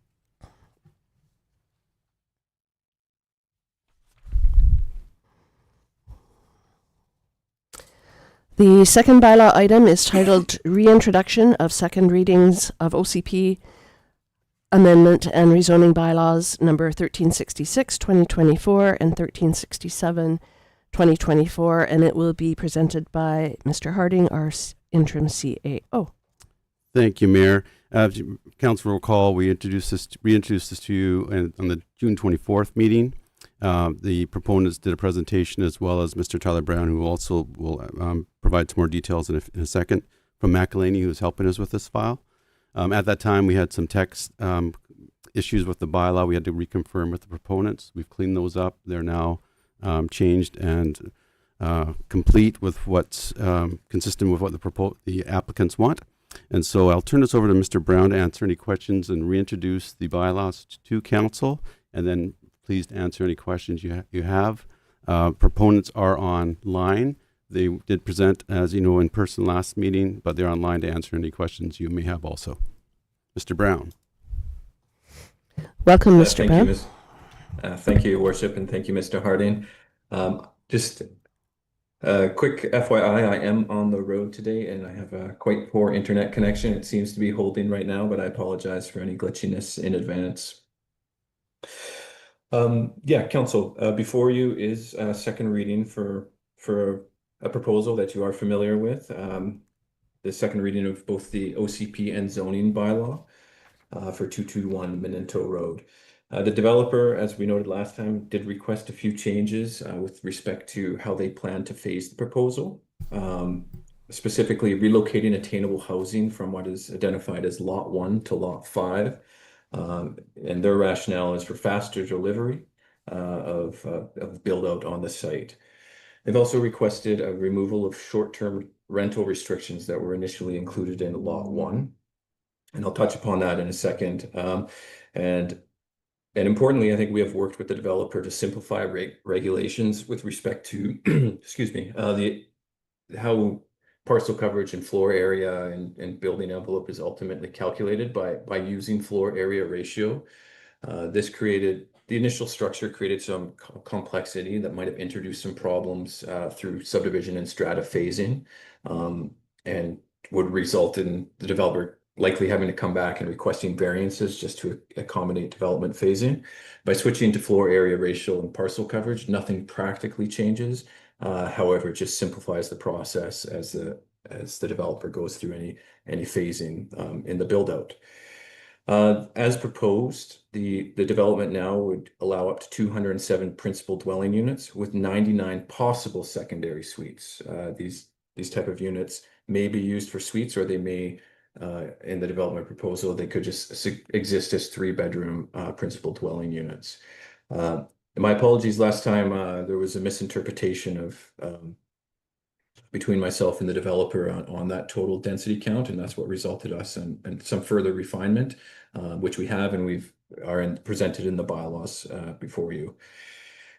The second bylaw item is titled Reintroduction of Second Readings of OCP Amendment and Rezoning Bylaws number 1366, 2024 and 1367, 2024, and it will be presented by Mr. Harding, our interim CAO. Thank you, Mayor. Council will recall we reintroduced this to you on the June 24th meeting. The proponents did a presentation, as well as Mr. Tyler Brown, who also will provide some more details in a second, from McElhaney, who is helping us with this file. At that time, we had some text issues with the bylaw. We had to reconfirm with the proponents. We've cleaned those up. They're now changed and complete with what's consistent with what the applicants want. And so I'll turn this over to Mr. Brown to answer any questions and reintroduce the bylaws to council, and then please answer any questions you have. Proponents are online. They did present, as you know, in person last meeting, but they're online to answer any questions you may have also. Mr. Brown. Welcome, Mr. Brown. Thank you, Your Worship, and thank you, Mr. Harding. Just a quick FYI, I am on the road today, and I have a quite poor internet connection. It seems to be holding right now, but I apologize for any glitchiness in advance. Council, before you is a second reading for a proposal that you are familiar with. The second reading of both the OCP and zoning bylaw for 221 Minto Road. The developer, as we noted last time, did request a few changes with respect to how they plan to phase the proposal, specifically relocating attainable housing from what is identified as Lot 1 to Lot 5. And their rationale is for faster delivery of build out on the site. They've also requested a removal of short-term rental restrictions that were initially included in Lot 1. And I'll touch upon that in a second. And importantly, I think we have worked with the developer to simplify regulations with respect to, excuse me, how parcel coverage and floor area and building envelope is ultimately calculated by using floor area ratio. The initial structure created some complexity that might have introduced some problems through subdivision and strata phasing, and would result in the developer likely having to come back and requesting variances just to accommodate development phasing. By switching to floor area ratio and parcel coverage, nothing practically changes. However, it just simplifies the process as the developer goes through any phasing in the build out. As proposed, the development now would allow up to 207 principal dwelling units with 99 possible secondary suites. These type of units may be used for suites, or they may, in the development proposal, they could just exist as 3-bedroom principal dwelling units. My apologies, last time there was a misinterpretation of between myself and the developer on that total density count, and that's what resulted us in some further refinement, which we have, and presented in the bylaws before you.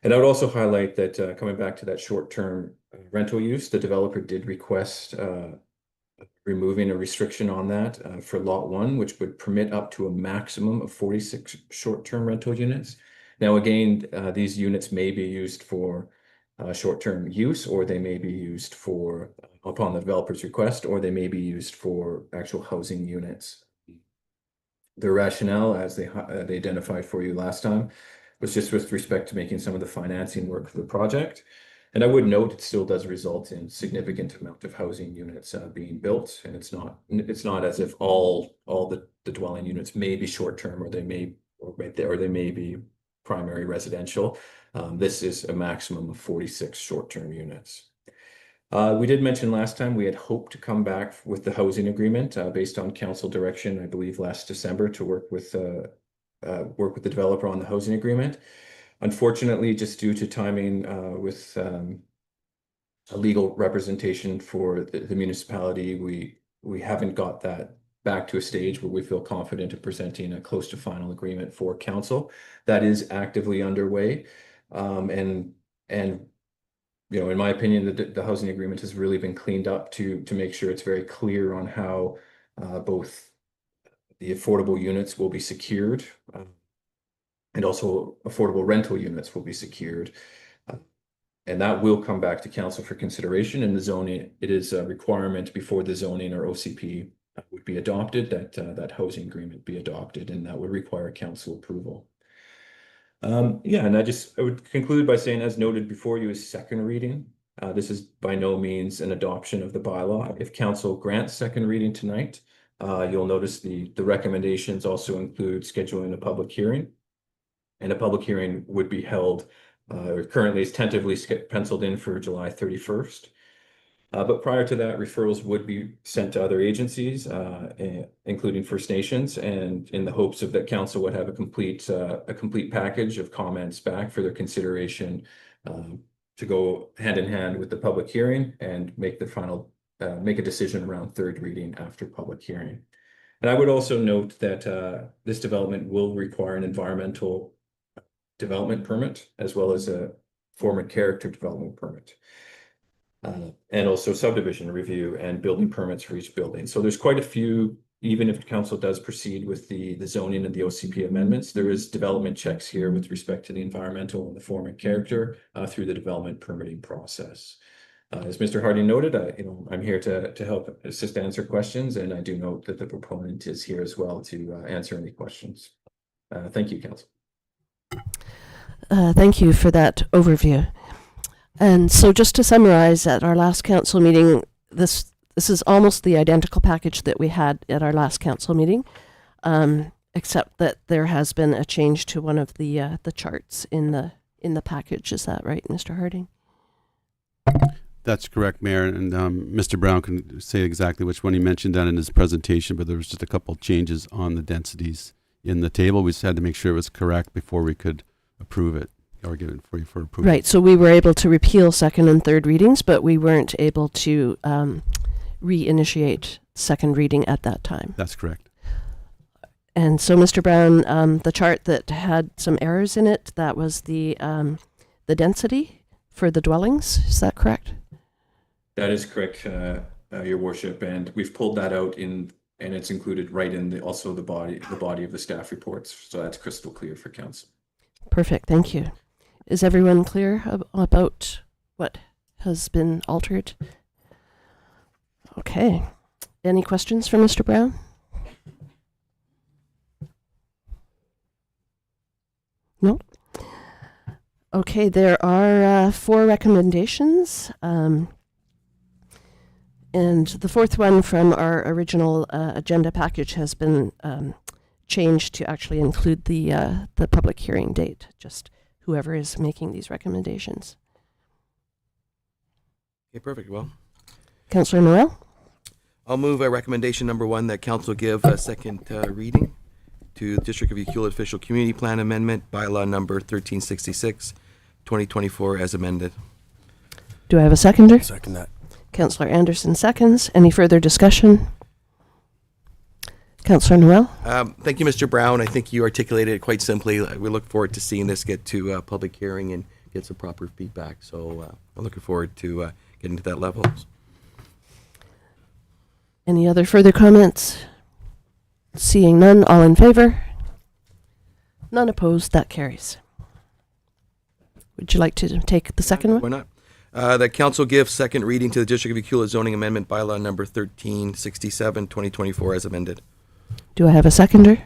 And I would also highlight that coming back to that short-term rental use, the developer did request removing a restriction on that for Lot 1, which would permit up to a maximum of 46 short-term rental units. Now, again, these units may be used for short-term use, or they may be used for, upon the developer's request, or they may be used for actual housing units. their rationale, as they identified for you last time, was just with respect to making some of the financing work for the project. And I would note it still does result in significant amount of housing units being built, and it's not as if all the dwelling units may be short term, or they may be primary residential. This is a maximum of 46 short term units. We did mention last time we had hoped to come back with the housing agreement based on council direction, I believe last December, to work with the developer on the housing agreement. Unfortunately, just due to timing with a legal representation for the municipality, we haven't got that back to a stage where we feel confident of presenting a close to final agreement for council. That is actively underway, and in my opinion, the housing agreement has really been cleaned up to make sure it's very clear on how both the affordable units will be secured, and also affordable rental units will be secured. And that will come back to council for consideration. In the zoning, it is a requirement before the zoning or OCP would be adopted that housing agreement be adopted, and that would require council approval. And I would conclude by saying, as noted before you, is second reading. This is by no means an adoption of the bylaw. If council grants second reading tonight, you'll notice the recommendations also include scheduling a public hearing. And a public hearing would be held, currently is tentatively penciled in for July 31st. But prior to that, referrals would be sent to other agencies, including First Nations, and in the hopes of that council would have a complete package of comments back for their consideration, to go hand in hand with the public hearing and make a decision around third reading after public hearing. And I would also note that this development will require an environmental development permit, as well as a form of character development permit, and also subdivision review and building permits for each building. So there's quite a few, even if council does proceed with the zoning and the OCP amendments, there is development checks here with respect to the environmental and the form of character through the development permitting process. As Mr. Harding noted, I'm here to help assist answer questions, and I do note that the proponent is here as well to answer any questions. Thank you, council. Thank you for that overview. And so just to summarize, at our last council meeting, this is almost the identical package that we had at our last council meeting, except that there has been a change to one of the charts in the package. Is that right, Mr. Harding? That's correct, Mayor, and Mr. Brown can say exactly which one. He mentioned that in his presentation, but there was just a couple changes on the densities in the table. We just had to make sure it was correct before we could approve it or give it for you for approval. Right, so we were able to repeal second and third readings, but we weren't able to reinitiate second reading at that time. That's correct. And so, Mr. Brown, the chart that had some errors in it, that was the density for the dwellings. Is that correct? That is correct, Your Worship, and we've pulled that out and it's included right in the body of the staff reports. So that's crystal clear for council. Perfect, thank you. Is everyone clear about what has been altered? Okay. Any questions for Mr. Brown? No? Okay, there are 4 recommendations. And the fourth one from our original agenda package has been changed to actually include the public hearing date, just whoever is making these recommendations. Okay, perfect. Well, Councillor Noel? I'll move recommendation number 1 that council give a second reading to District of Ucluelet Official Community Plan Amendment, bylaw number 1366, 2024 as amended. Do I have a seconder? Second that. Councillor Anderson seconds. Any further discussion? Councillor Noel? Thank you, Mr. Brown. I think you articulated it quite simply. We look forward to seeing this get to a public hearing and get some proper feedback. So I'm looking forward to getting to that level. Any other further comments? Seeing none, all in favor? None opposed, that carries. Would you like to take the second Why one? not? That council give second reading to the District of Ucluelet zoning amendment bylaw number 1367, 2024 as amended. Do I have a seconder?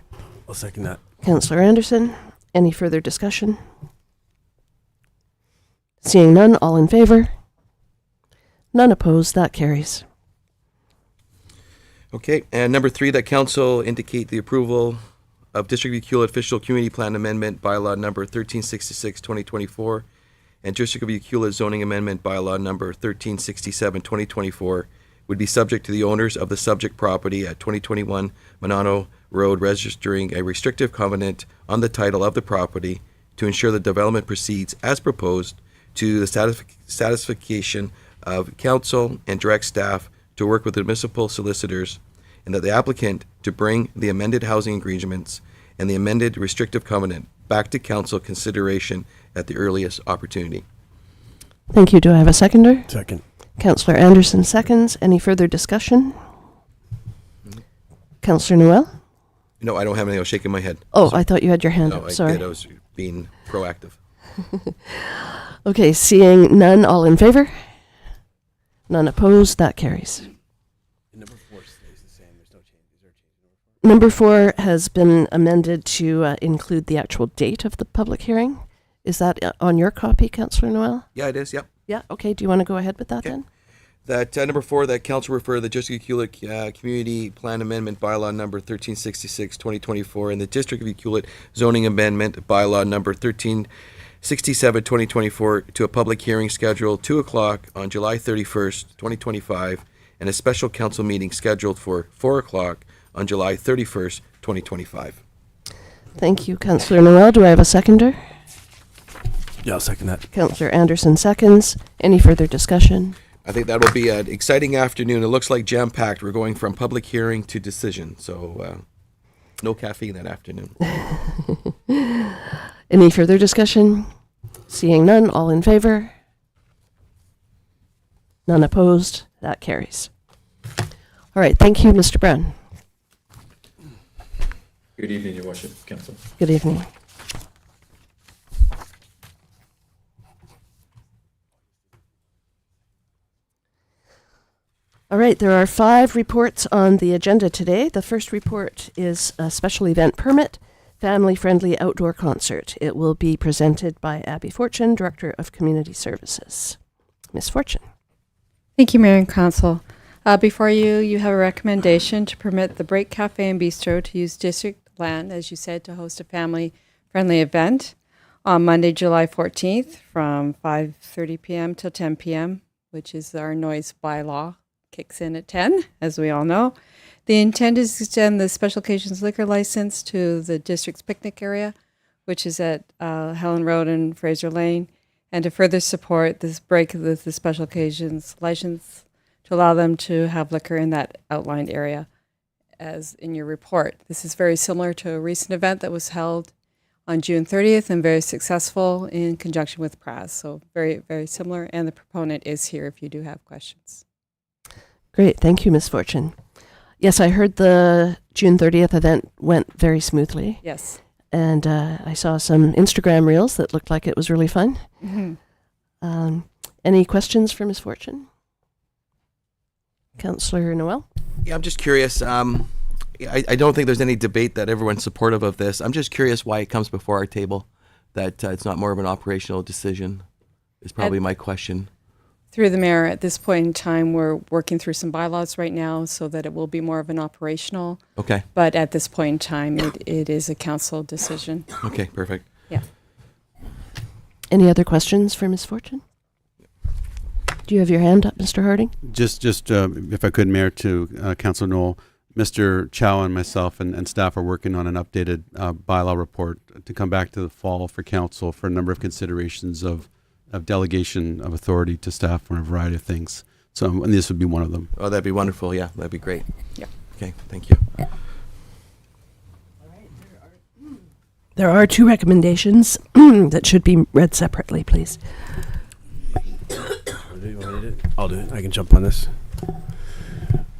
I'll second that. Councillor Anderson. Any further discussion? Seeing none, all in favor? None opposed, that carries. Okay, and number 3, that council indicate the approval of District of Ucluelet Official Community Plan Amendment Bylaw Number 1366-2024 and District of Ucluelet Zoning Amendment Bylaw Number 1367-2024 would be subject to the owners of the subject property at 2021 Manano Road registering a restrictive covenant on the title of the property to ensure the development proceeds as proposed to the satisfaction of council and direct staff to work with the municipal solicitors, and that the applicant to bring the amended housing agreements and the amended restrictive covenant back to council consideration at the earliest opportunity. Thank you. Do I have a seconder? Second. Councillor Anderson seconds. Any further discussion? Councillor Noel? No, I don't have anything. I was shaking my head. Oh, I thought you had your hand No, up. I Sorry. did. I was being proactive. Okay, seeing none, all in favor? None opposed, that carries. Number 4 stays the same. There's no change. Is there a change? Number 4 has been amended to include the actual date of the public hearing. Is that on your copy, Councillor Noel? Yeah, it is. Yep. Yeah, okay. Do you want to go ahead with that Okay. then? That number 4, that council refer the District of Ucluelet Community Plan Amendment Bylaw Number 1366-2024 and the District of Ucluelet Zoning Amendment Bylaw Number 1367-2024 to a public hearing scheduled 2 o'clock on July 31st, 2025, and a special council meeting scheduled for 4 o'clock on July 31st, 2025. Thank you, Councillor Noel. Do I have a seconder? Yeah, I'll second that. Councillor Anderson seconds. Any further discussion? I think that will be an exciting afternoon. It looks like jam-packed. We're going from public hearing to decision, so no caffeine that afternoon. Any further discussion? Seeing none, all in favor? None opposed? That carries. All right, thank you, Mr. Brown. Good evening, Your Worship, Council. Good evening. All right, there are 5 reports on the agenda today. The first report is a special event permit, family-friendly outdoor concert. It will be presented by Abby Fortune, Director of Community Services. Ms. Fortune. Thank you, Mayor and Council. Before you have a recommendation to permit the Break Cafe and Bistro to use district land, as you said, to host a family-friendly event on Monday, July 14th from 5:30 p.m. till 10 p.m., which is our noise bylaw. Kicks in at 10, as we all know. The intent is to extend the special occasions liquor license to the district's picnic area, which is at Helen Road and Fraser Lane, and to further support this break with the special occasions license to allow them to have liquor in that outlined area, as in your report. This is very similar to a recent event that was held on June 30th and very successful in conjunction with PRAS. So very, very similar, and the proponent is here if you do have questions. Great, thank you, Ms. Fortune. Yes, I heard the June 30th event went very smoothly. Yes. And I saw some Instagram reels that looked like it was really fun. Mm-hmm. Any questions for Ms. Fortune? Councillor Noel? Yeah, I'm just curious. I don't think there's any debate that everyone's supportive of this. I'm just curious why it comes before our table, that it's not more of an operational decision is probably my question. Through the mayor, at this point in time, we're working through some bylaws right now so that it will be more of an operational. Okay. But at this point in time, it is a council decision. Okay, perfect. Yeah. Any other questions for Ms. Fortune? Do you have your hand up, Mr. Harding? Just if I could, Mayor, to Councilor Knoll, Mr. Chow and myself and staff are working on an updated bylaw report to come back to the fall for council for a number of considerations of delegation of authority to staff on a variety of things. So, and this would be one of them. Oh, that'd be wonderful. Yeah, that'd be great. Yeah. Okay, thank you. There are 2 recommendations that should be read separately, please. I'll do it. I can jump on this.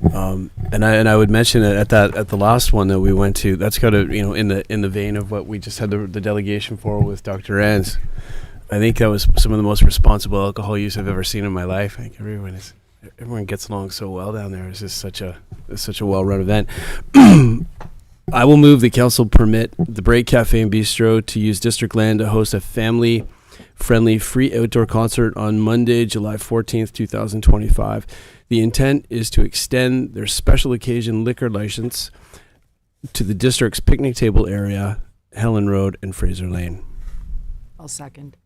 And I would mention that at the last one that we went to, that's got to, in the vein of what we just had the delegation for with Dr. Ans. I think that was some of the most responsible alcohol use I've ever seen in my life. I think everyone gets along so well down there. It's just such a well-run event. I will move the council permit the Break Cafe and Bistro to use district land to host a family-friendly free outdoor concert on Monday, July 14th, 2025. The intent is to extend their special occasion liquor license to the district's picnic table area, Helen Road and Fraser Lane. I'll second.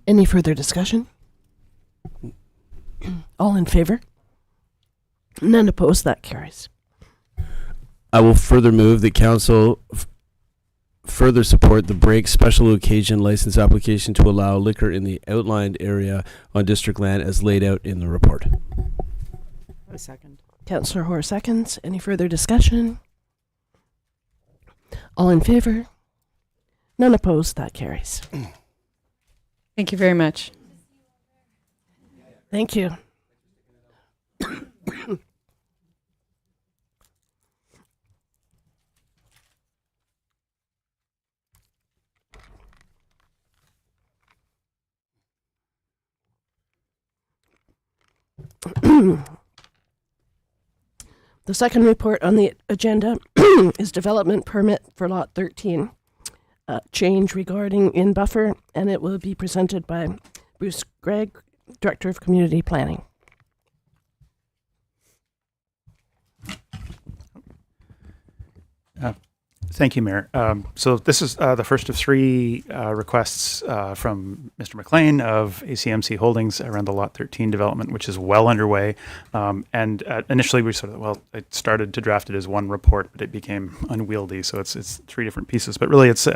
Any further discussion? All in favor? None opposed, that carries. I will further move that council further support the Break special occasion license application to allow liquor in the outlined area on district land as laid out in the report. A second. Councillor Hoare seconds. Any further discussion? All in favor? None opposed, that carries. Thank you very much. Thank you. The second report on the agenda is development permit for Lot 13, change regarding in buffer, and it will be presented by Bruce Gregg, Director of Community Planning. Thank you, Mayor. So this is the first of three requests from Mr. McLean of ACMC Holdings around the Lot 13 development, which is well underway. And initially we sort of, well, I started to draft it as one report, but it became unwieldy. So it's three different pieces. But really it's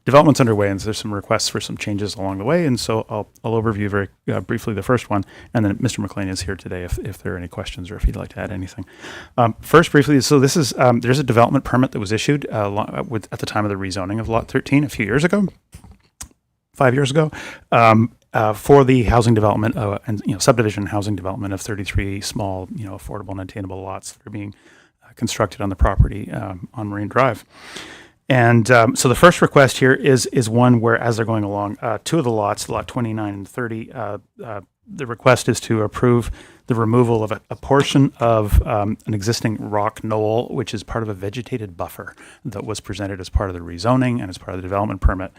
development's underway, and so there's some requests for some changes along the way. And so I'll overview very briefly the first one. And then Mr. McLean is here today if there are any questions or if he'd like to add anything. First, briefly, so this is, there's a development permit that was issued at the time of the rezoning of Lot 13 a few years ago, 5 years ago, for the housing development and subdivision housing development of 33 small, affordable and attainable lots that are being constructed on the property on Marine Drive. And so the first request here is one where, as they're going along, two of the lots, lot 29 and 30, the request is to approve the removal of a portion of an existing rock knoll, which is part of a vegetated buffer that was presented as part of the rezoning and as part of the development permit.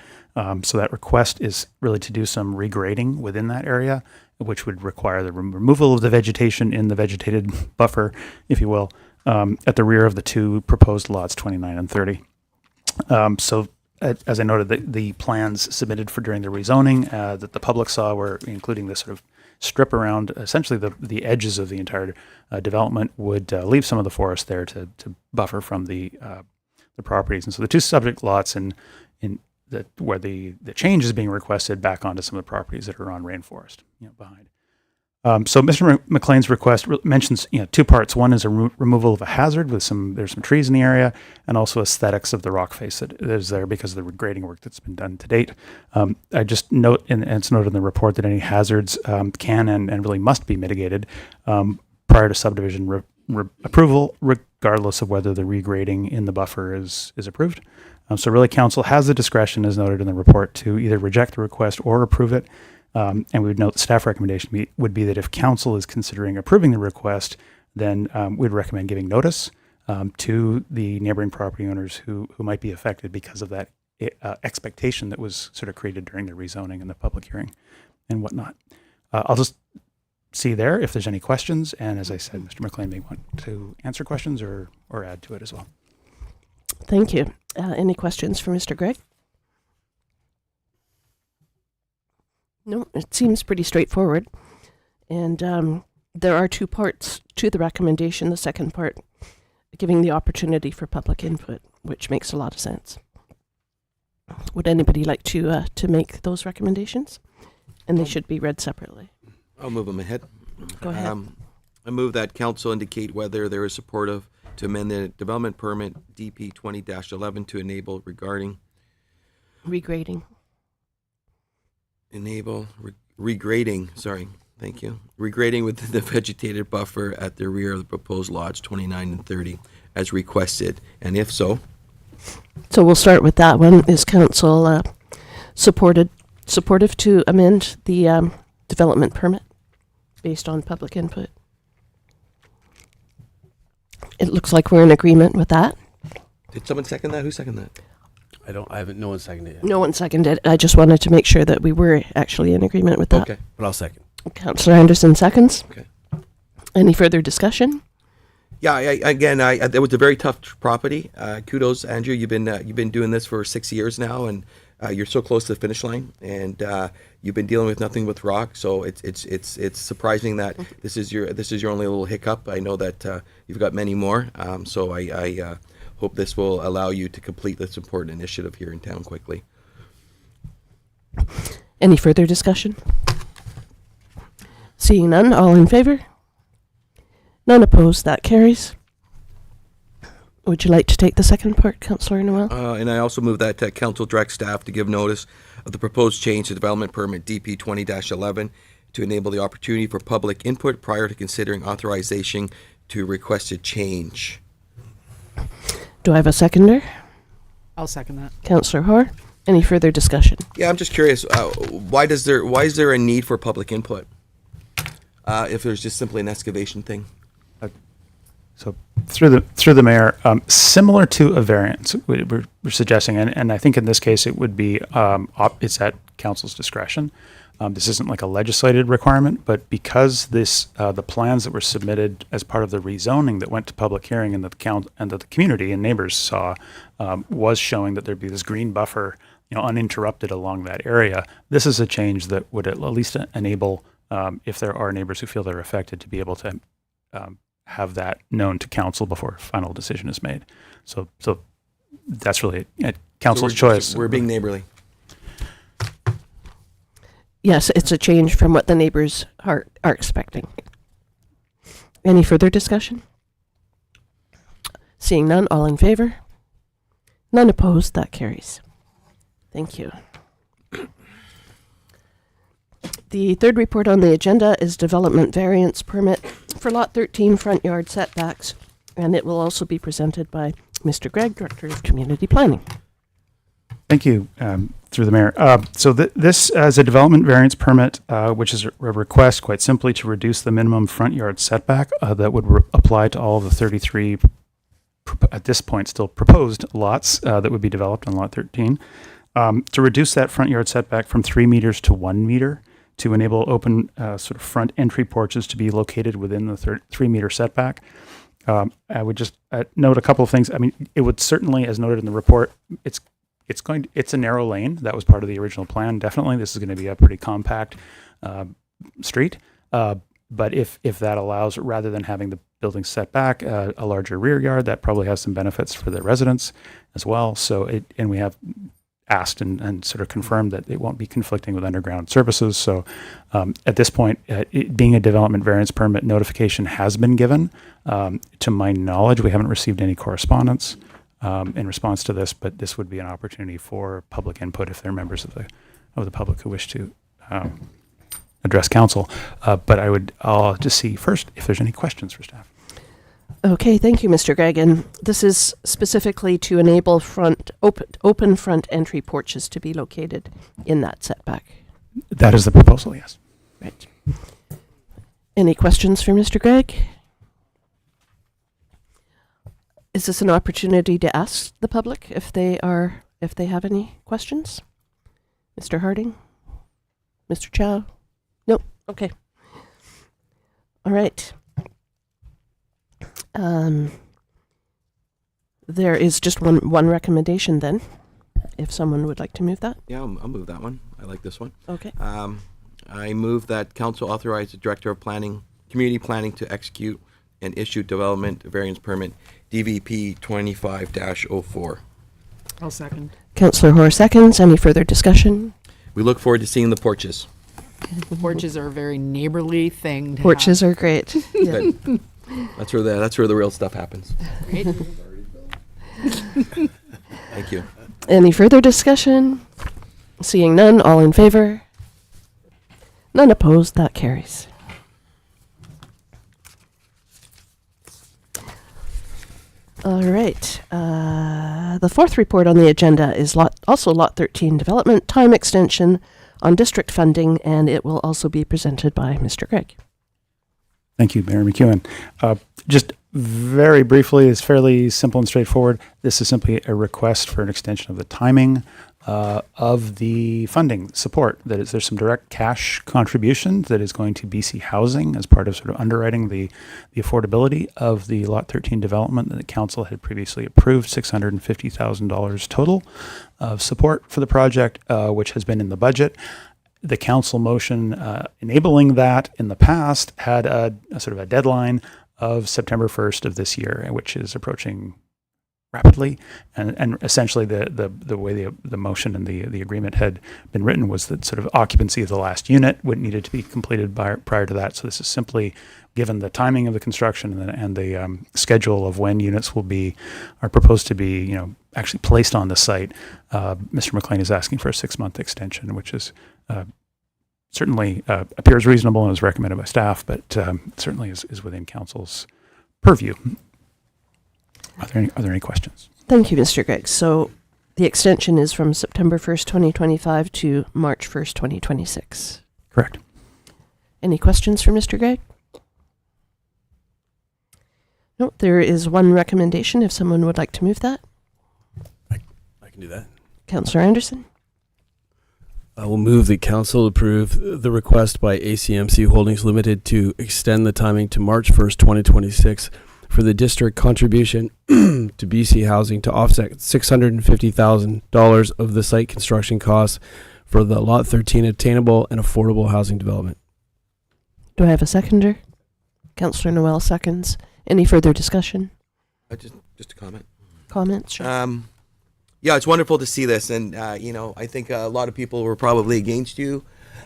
So that request is really to do some regrading within that area, which would require the removal of the vegetation in the vegetated buffer, if you will, at the rear of the two proposed lots, 29 and 30. So as I noted, the plans submitted for during the rezoning that the public saw were including this sort of strip around essentially the edges of the entire development would leave some of the forest there to buffer from the properties. And so the two subject lots where the change is being requested back onto some of the properties that are on rainforest behind. So Mr. McLean's request mentions two parts. One is a removal of a hazard with there's some trees in the area, and also aesthetics of the rock face that is there because of the grading work that's been done to date. I just note, and it's noted in the report, that any hazards can and really must be mitigated prior to subdivision approval, regardless of whether the regrading in the buffer is approved. So really, council has the discretion, as noted in the report, to either reject the request or approve it. And we would note the staff recommendation would be that if council is considering approving the request, then we'd recommend giving notice to the neighboring property owners who might be affected because of that expectation that was sort of created during the rezoning and the public hearing and whatnot. I'll just see there if there's any questions. And as I said, Mr. McLean may want to answer questions or add to it as well. Thank you. Any questions for Mr. Gregg? No, it seems pretty straightforward. And there are two parts to the recommendation. The second part, giving the opportunity for public input, which makes a lot of sense. Would anybody like to make those recommendations? And they should be read separately. I'll move them ahead. Go ahead. I move that council indicate whether there is supportive to amend the development permit DP 20-11 to enable regrading within the vegetated buffer at the rear of the proposed lots 29 and 30 as requested, and if so. So we'll start with that one. Is council supportive to amend the development permit based on public input? It looks like we're in agreement with that. Did someone second that? Who seconded that? No one seconded it yet, No one seconded. I just wanted to make sure that we were actually in agreement with that. Okay. but I'll second. Councillor Anderson seconds. Okay. Any further discussion? Yeah, it was a very tough property. Kudos, Andrew. You've been doing this for 6 years now, and you're so close to the finish line. And you've been dealing with nothing but rock. So it's surprising that this is your only little hiccup. I know that you've got many more. So I hope this will allow you to complete this important initiative here in town quickly. Any further discussion? Seeing none, all in favor? None opposed, that carries. Would you like to take the second part, Councillor Noel? And I also move that council direct staff to give notice of the proposed change to development permit DP 20-11 to enable the opportunity for public input prior to considering authorization to requested change. Do I have a seconder? I'll second that. Councillor Hoare? Any further discussion? Yeah, I'm just curious. Why is there a need for public input? If there's just simply an excavation thing. So through the mayor, similar to a variance, we're suggesting, and I think in this case it would be it's at council's discretion. This isn't like a legislated requirement, but because the plans that were submitted as part of the rezoning that went to public hearing and that the community and neighbors saw was showing that there'd be this green buffer, uninterrupted along that area. This is a change that would at least enable, if there are neighbors who feel they're affected, to be able to have that known to council before final decision is made. So that's really council's choice. We're being neighborly. Yes, it's a change from what the neighbors are expecting. Any further discussion? Seeing none, all in favor? None opposed, that carries. Thank you. The third report on the agenda is development variance permit for Lot 13 front yard setbacks, and it will also be presented by Mr. Gregg, Director of Community Planning. Thank you, through the mayor. So this is a development variance permit, which is a request, quite simply, to reduce the minimum front yard setback that would apply to all of the 33, at this point, still proposed lots that would be developed on Lot 13. To reduce that front yard setback from 3 meters to 1 meter, to enable open sort of front entry porches to be located within the 3 meter setback. I would just note a couple of things. I mean, it would certainly, as noted in the report, it's a narrow lane. That was part of the original plan. Definitely, this is going to be a pretty compact street. But if that allows, rather than having the building set back, a larger rear yard, that probably has some benefits for the residents as well. So and we have asked and sort of confirmed that it won't be conflicting with underground services. So at this point, it being a development variance permit, notification has been given. To my knowledge, we haven't received any correspondence in response to this, but this would be an opportunity for public input if there are members of the public who wish to address council. But I'll just see first if there's any questions for staff. Okay, thank you, Mr. Gregg. And this is specifically to enable open front entry porches to be located in that setback. That is the proposal, yes. Right. Any questions for Mr. Gregg? Is this an opportunity to ask the public if they have any questions? Mr. Harding? Mr. Chow? Nope. Okay. All right. There is just one recommendation then, if someone would like to move that. Yeah, I'll move that one. I like this one. Okay. I move that council authorize the Director of Community Planning to execute and issue development variance permit DVP 25-04. I'll second. Councillor Hoare seconds. Any further discussion? We look forward to seeing the porches. Porches are a very neighborly thing. Porches are great. Yeah. Good. That's where the real stuff happens. Great. Thank you. Any further discussion? Seeing none, all in favor? None opposed, that carries. All right. The fourth report on the agenda is Lot 13 development time extension on district funding, and it will also be presented by Mr. Gregg. Thank you, Mayor McEwen. Just very briefly, is fairly simple and straightforward. This is simply a request for an extension of the timing of the funding support. That is, there's some direct cash contribution that is going to BC Housing as part of sort of underwriting the affordability of the Lot 13 development that the council had previously approved, $650,000 total of support for the project, which has been in the budget. The council motion enabling that in the past had a sort of a deadline of September 1st of this year, which is approaching rapidly. And essentially the way the motion and the agreement had been written was that sort of occupancy of the last unit would needed to be completed prior to that. So this is simply, given the timing of the construction and the schedule of when units are proposed to be, actually placed on the site, Mr. McLean is asking for a 6-month extension, which is certainly appears reasonable and is recommended by staff, but certainly is within council's purview. Are there any questions? Thank you, Mr. Gregg. So the extension is from September 1st, 2025 to March 1st, 2026. Correct. Any questions for Mr. Gregg? No, there is one recommendation if someone would like to move that. I can do that. Councillor Anderson. I will move the council approve the request by ACMC Holdings Limited to extend the timing to March 1st, 2026 for the district contribution to BC Housing to offset $650,000 of the site construction costs for the Lot 13 attainable and affordable housing development. Do I have a seconder? Councillor Noel seconds. Any further discussion? Just a comment. Comments? Sure. Yeah, it's wonderful to see this, and I think a lot of people were probably against you,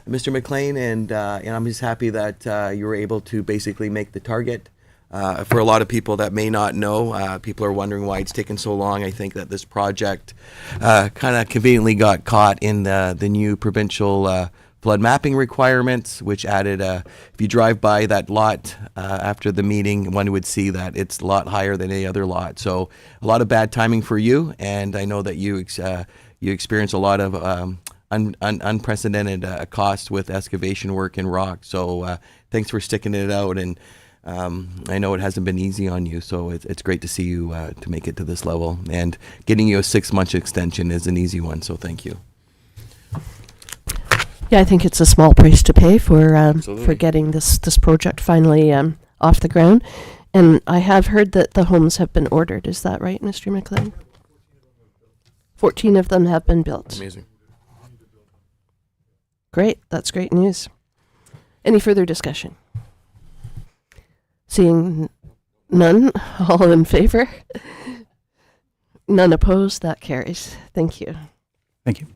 Mr. McLean, and I'm just happy that you were able to basically make the target. For a lot of people that may not know, people are wondering why it's taken so long. I think that this project kind of conveniently got caught in the new provincial flood mapping requirements, which added, if you drive by that lot after the meeting, one would see that it's a lot higher than any other lot. So a lot of bad timing for you, and I know that you experience a lot of unprecedented costs with excavation work and rock. So thanks for sticking it out, and I know it hasn't been easy on you, so it's great to see you to make it to this level. And getting you a 6-month extension is an easy one, so thank you. Yeah, I think it's a small price to pay for Absolutely. getting this project finally off the ground. And I have heard that the homes have been ordered. Is that right, Mr. McLean? 14 of them have been built. Amazing. Great. That's great news. Any further discussion? Seeing none, all in favor? None opposed? That carries. Thank you. Thank you.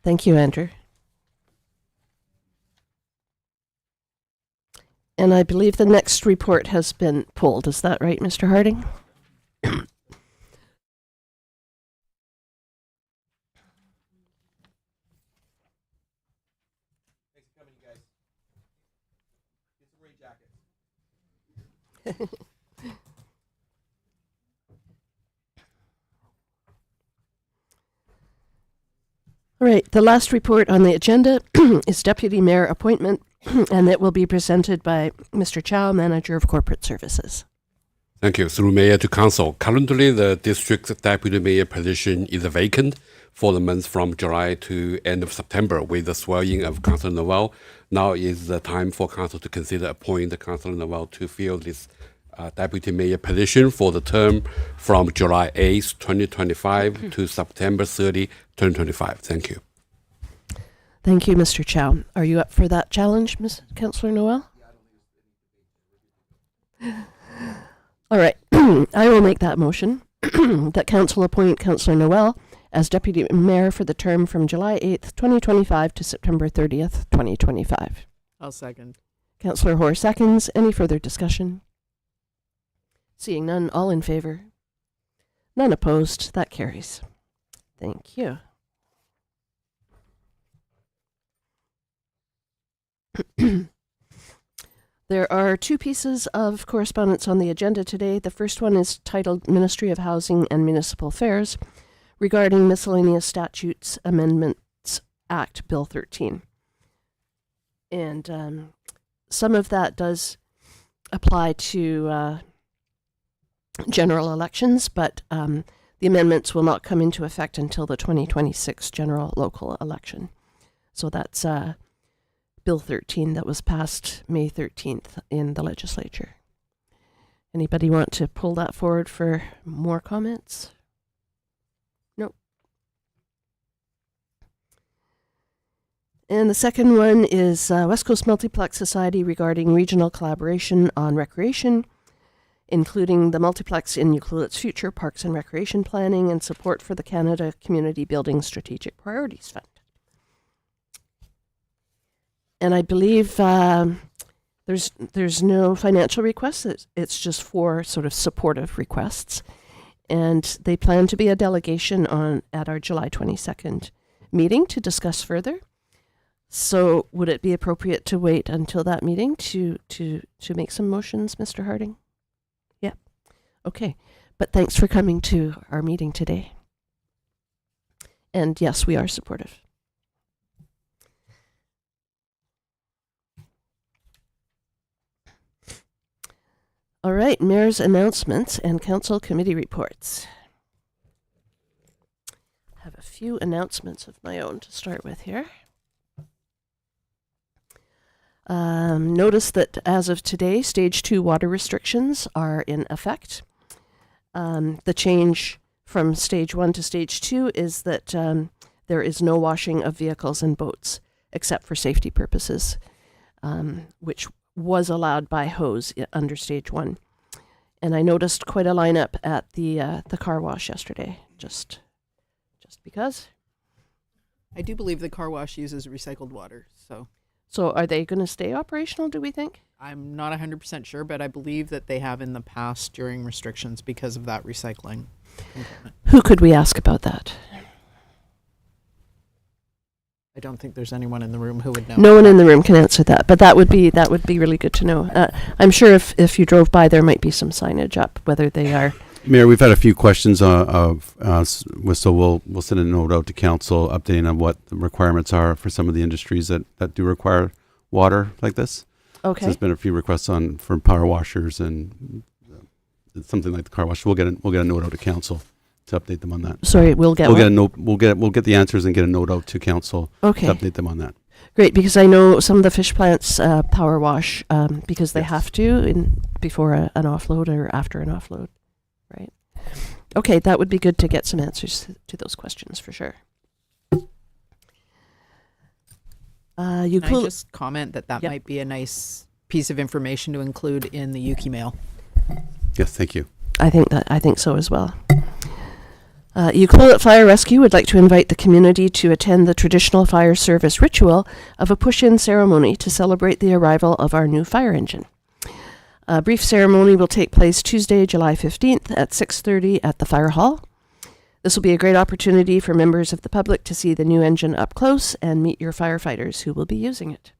Thank you, Andrew. And I believe the next report has been pulled. Is that right, Mr. Harding? All right, the last report on the agenda is Deputy Mayor appointment, and it will be presented by Mr. Chow, Manager of Corporate Services. Thank you. Through Mayor to Council. Currently, the district deputy mayor position is vacant for the months from July to end of September with the swearing of Councillor Noel. Now is the time for Council to consider appointing Councillor Noel to fill this deputy mayor position for the term from July 8th, 2025 to September 30, 2025. Thank you. Thank you, Mr. Chow. Are you up for that challenge, Ms. Councillor Noel? All right, I will make that motion that Council appoint Councillor Noel as Deputy Mayor for the term from July 8th, 2025 to September 30th, 2025. I'll second. Councillor Hoare seconds. Any further discussion? Seeing none, all in favor? None opposed. That carries. Thank you. There are two pieces of correspondence on the agenda today. The first one is titled Ministry of Housing and Municipal Affairs regarding Miscellaneous Statutes Amendments Act Bill 13. And some of that does apply to general elections, but the amendments will not come into effect until the 2026 general local election. So that's Bill 13 that was passed May 13th in the legislature. Anybody want to pull that forward for more comments? Nope. And the second one is West Coast Multiplex Society regarding regional collaboration on recreation, including the multiplex in Ucluelet's future parks and recreation planning and support for the Canada Community Building Strategic Priorities Fund. And I believe there's no financial requests. It's just 4 sort of supportive requests. And they plan to be a delegation at our July 22nd meeting to discuss further. So would it be appropriate to wait until that meeting to make some motions, Mr. Harding? Yeah. Okay. But thanks for coming to our meeting today. And yes, we are supportive. All right, Mayor's announcements and Council Committee reports. I have a few announcements of my own to start with here. Notice that as of today, Stage 2 water restrictions are in effect. The change from Stage 1 to Stage 2 is that there is no washing of vehicles and boats, except for safety purposes, which was allowed by hose under Stage 1. And I noticed quite a lineup at the car wash yesterday, just because. I do believe the car wash uses recycled water, so So are they going to stay operational, do we think? I'm not 100% sure, but I believe that they have in the past during restrictions because of that recycling component. Who could we ask about that? I don't think there's anyone in the room who would know. No one in the room can answer that, but that would be really good to know. I'm sure if you drove by, there might be some signage up, whether they are. Mayor, we've had a few questions so we'll send a note out to council updating on what the requirements are for some of the industries that do require water like this. Okay. So there's been a few requests for power washers and something like the car wash. We'll get a note out to council to update them on that. Sorry, we'll get a note. We'll get the answers and get a note out to council. Okay. To update them on that. Great, because I know some of the fish plants power wash because they have to before an offload or after an offload, right? Okay, that would be good to get some answers to those questions for sure. Can I just comment that might be a nice piece of information to include in the Yuki mail? Yes, thank you. I think so as well. Ucluelet Fire Rescue would like to invite the community to attend the traditional fire service ritual of a push-in ceremony to celebrate the arrival of our new fire engine. A brief ceremony will take place Tuesday, July 15th at 6:30 at the Fire Hall. This will be a great opportunity for members of the public to see the new engine up close and meet your firefighters who will be using it.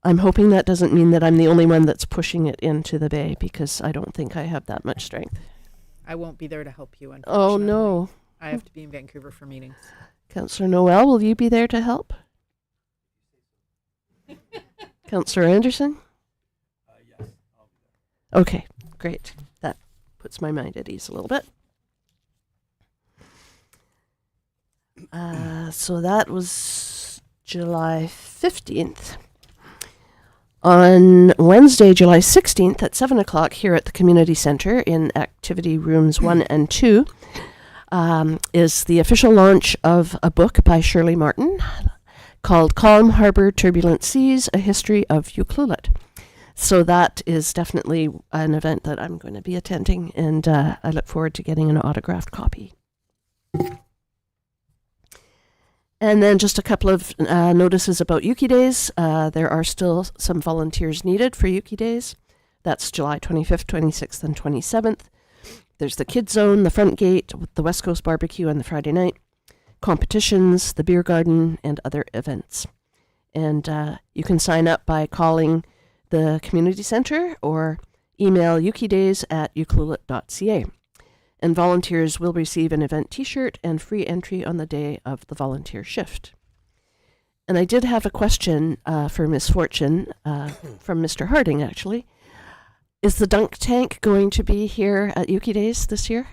I'm hoping that doesn't mean that I'm the only one that's pushing it into the bay, because I don't think I have that much strength. I won't be there to help you, unfortunately. Oh, no. I have to be in Vancouver for meetings. Councillor Noel, will you be there to help? Councillor Anderson? Yes. Okay, great. That puts my mind at ease a little bit. So that was July 15th. On Wednesday, July 16th at 7 o'clock here at the Community Centre in Activity Rooms 1 and 2 is the official launch of a book by Shirley Martin called Calm Harbour, Turbulent Seas, A History of Ucluelet. So that is definitely an event that I'm going to be attending, and I look forward to getting an autographed copy. And then just a couple of notices about Yuki Days. There are still some volunteers needed for Yuki Days. That's July 25th, 26th, and 27th. There's the Kids Zone, the Front Gate, the West Coast Barbecue on the Friday night, competitions, the beer garden, and other events. And you can sign up by calling the community center or email yukidays@ucluelet.ca. And volunteers will receive an event t-shirt and free entry on the day of the volunteer shift. And I did have a question for Miss Fortune from Mr. Harding, actually. Is the dunk tank going to be here at Yuki Days this year?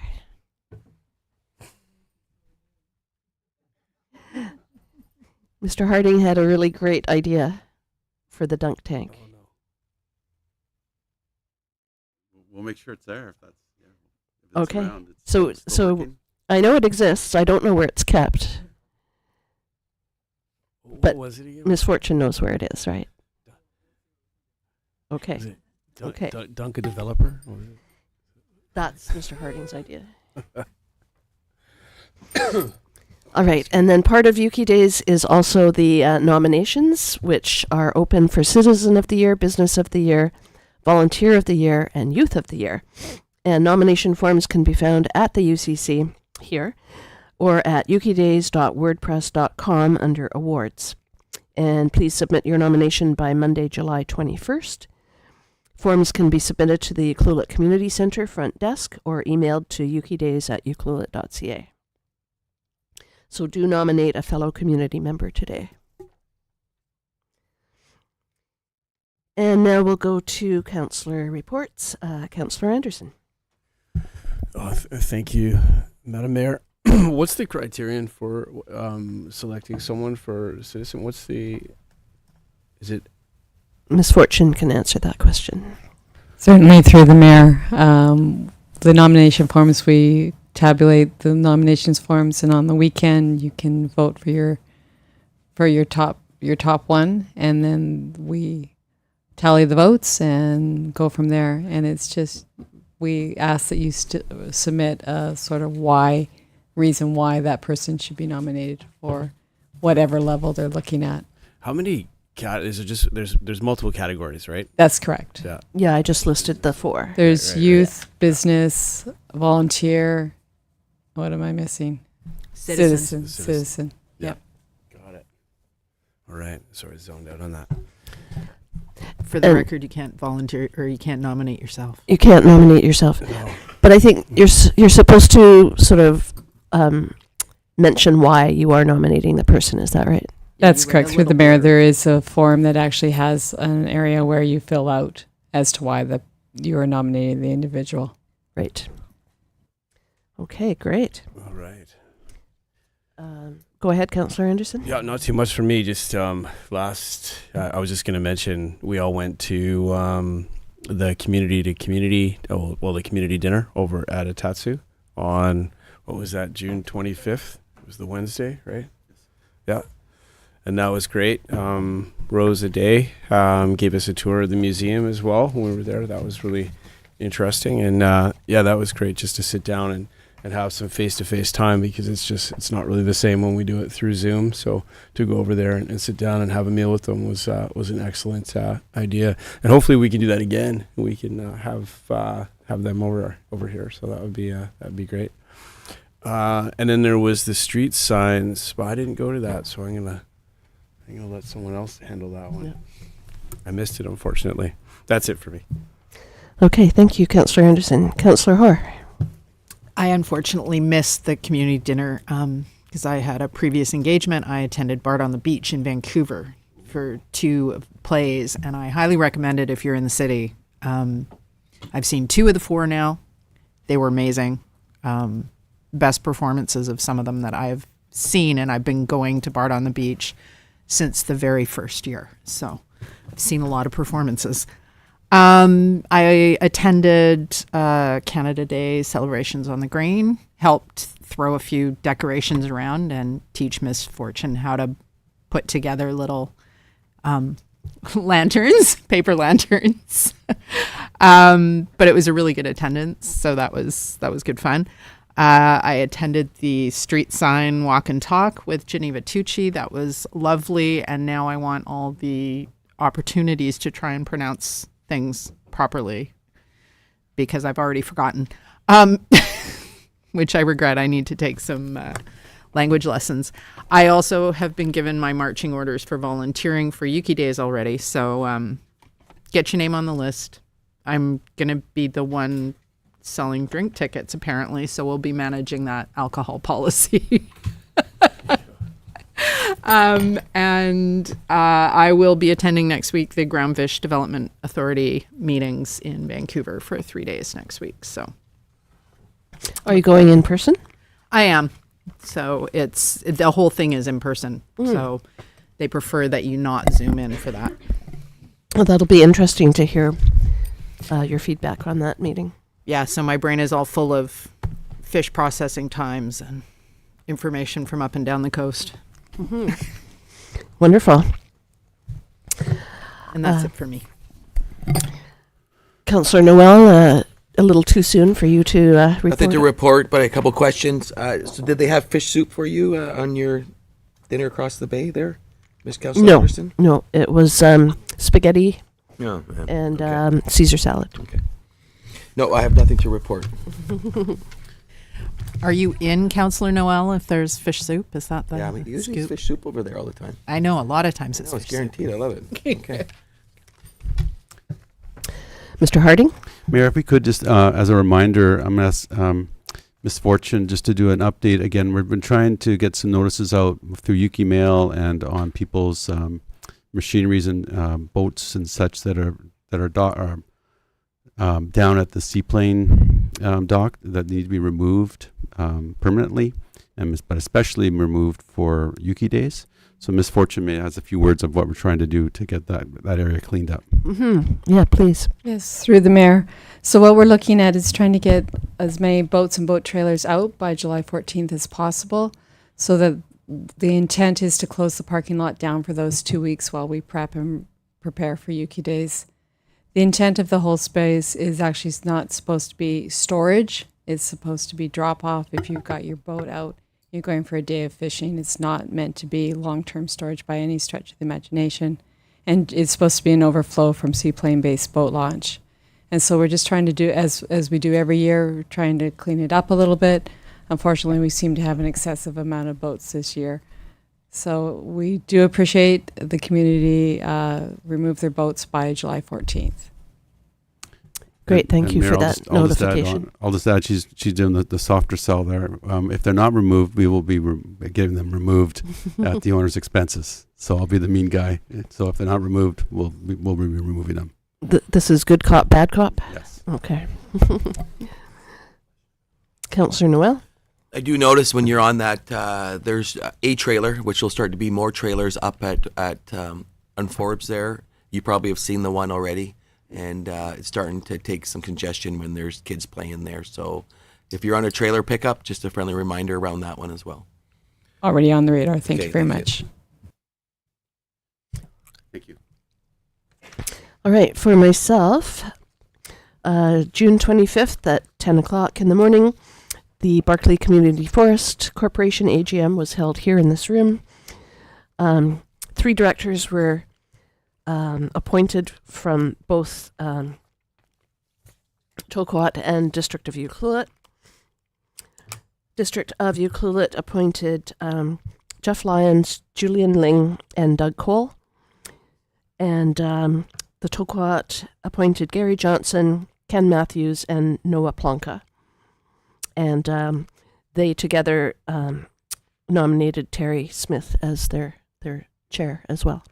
Mr. Harding had a really great idea for the dunk tank. Oh, no. We'll make sure it's there if that's if it's Okay. around. It's So- still so- working. I know it exists. I don't know where it's kept. What But was it again? Misfortune knows where it is, right? Okay. Was it Okay. Dunk a developer? Or was it- That's Mr. Harding's idea. All right, and then part of Yuki Days is also the nominations, which are open for Citizen of the Year, Business of the Year, Volunteer of the Year, and Youth of the Year. And nomination forms can be found at the UCC here or at yukidays.wordpress.com under Awards. And please submit your nomination by Monday, July 21st. Forms can be submitted to the Ucluelet Community Center front desk or emailed to yukidays@ucluelet.ca. So do nominate a fellow community member today. And now we'll go to councillor reports. Councillor Anderson. Oh, thank you, Madam Mayor. What's the criterion for selecting someone for citizen? Is it Misfortune can answer that question. Certainly through the mayor. The nomination forms, we tabulate the nominations forms, and on the weekend you can vote for your top one, and then we tally the votes and go from there. And it's just, we ask that you submit a sort of reason why that person should be nominated for whatever level they're looking at. how many? Is it just there's multiple categories, right? That's correct. Yeah. Yeah, I just listed the 4. There's Right. youth, business, volunteer. What am I missing? Citizen. Citizen. Yep. Got it. All right. Sorry, zoned out on that. For the And- record, you can't volunteer or you can't nominate yourself. You can't nominate yourself. No. But I think you're supposed to sort of mention why you are nominating the person. Is that right? That's You write correct. a Through the little mayor, blurb. there is a form that actually has an area where you fill out as to why you are nominating the individual. Right. Okay, great. All right. Go ahead, Councillor Anderson. Yeah, not too much for me. Just I was just going to mention we all went to the community dinner over at Atatsu on, what was that, June 25th? It was the Wednesday, right? Yeah. And that was great. Rose Day gave us a tour of the museum as well when we were there. That was really interesting. And yeah, that was great just to sit down and have some face-to-face time, because it's not really the same when we do it through Zoom. So to go over there and sit down and have a meal with them was an excellent idea. And hopefully we can do that again. We can have them over here. So that'd be great. And then there was the street signs, but I didn't go to that, so I'm gonna let someone else handle that one. Yeah. I missed it, unfortunately. That's it for me. Okay, thank you, Councillor Anderson. Councillor Hoare. I unfortunately missed the community dinner because I had a previous engagement. I attended Bard on the Beach in Vancouver for 2 plays, and I highly recommend it if you're in the city. I've seen 2 of the 4 now. They were amazing. Best performances of some of them that I've seen, and I've been going to Bard on the Beach since the very first year. So I've seen a lot of performances. I attended Canada Day celebrations on the Green, helped throw a few decorations around and teach Miss Fortune how to put together little lanterns, paper lanterns. But it was a really good attendance, so that was good fun. I attended the street sign walk and talk with Geneva Tucci. That was lovely, and now I want all the opportunities to try and pronounce things properly because I've already forgotten, which I regret. I need to take some language lessons. I also have been given my marching orders for volunteering for Yuki Days already, so get your name on the list. I'm going to be the one selling drink tickets, apparently, so we'll be managing that alcohol policy. And I will be attending next week the Groundfish Development Authority meetings in Vancouver for 3 days next week. So Are you going in person? I am. So the whole thing is in person. So they prefer that you not Zoom in for that. Well, that'll be interesting to hear your feedback on that meeting. Yeah, so my brain is all full of fish processing times and information from up and down the coast. Wonderful. And that's it for me. Councillor Noel, a little too soon for you to report. Nothing to report, but a couple questions. So did they have fish soup for you on your dinner across the bay there, Miss Councillor No, Anderson? no, it was spaghetti No. and Okay. Caesar salad. Okay. No, I have nothing to report. Are you in, Councillor Noel, if there's fish soup? Is that the Yeah, we usually it's scoop? fish soup over there all the time. I know, a lot of times it's No, it's fish soup. guaranteed. I love it. Okay. Mr. Harding? Mayor, if we could just, as a reminder, I'm going to ask Ms. Fortune just to do an update. Again, we've been trying to get some notices out through Yuki Mail and on people's machineries and boats and such that are down at the seaplane dock that need to be removed permanently, but especially removed for Yuki days. So Ms. Fortune may has a few words of what we're trying to do to get that area cleaned up. Yeah, please. Yes, through the mayor. So what we're looking at is trying to get as many boats and boat trailers out by July 14th as possible, so that the intent is to close the parking lot down for those 2 weeks while we prep and prepare for Yuki days. The intent of the whole space is actually not supposed to be storage. It's supposed to be drop off. If you've got your boat out, you're going for a day of fishing. It's not meant to be long-term storage by any stretch of the imagination. And it's supposed to be an overflow from seaplane-based boat launch. And so we're just trying to do, as we do every year, we're trying to clean it up a little bit. Unfortunately, we seem to have an excessive amount of boats this year. So we do appreciate the community remove their boats by July 14th. Great, thank And you Mayor, for that notification. I'll just add, she's doing the softer sell there. If they're not removed, we will be getting them removed at the owner's expenses. So I'll be the mean guy. So if they're not removed, we'll be removing them. This is good cop, bad cop? Yes. Okay. Councillor Noel? I do notice when you're on that, there's a trailer, which will start to be more trailers up at on Forbes there. You probably have seen the one already, and it's starting to take some congestion when there's kids playing there. So if you're on a trailer pickup, just a friendly reminder around that one as well. Already on the radar. Thank Okay, you very thank much. Thank you. All right, for myself, June 25th at 10 o'clock in the morning, the Barclay Community Forest Corporation AGM was held here in this room. 3 directors were appointed from both Tokwat and District of Ucluelet. District of Ucluelet appointed Jeff Lyons, Julian Ling, and Doug Cole. And the Tokwat appointed Gary Johnson, Ken Matthews, and Noah Plonka. And they together nominated Terry Smith as their chair as well.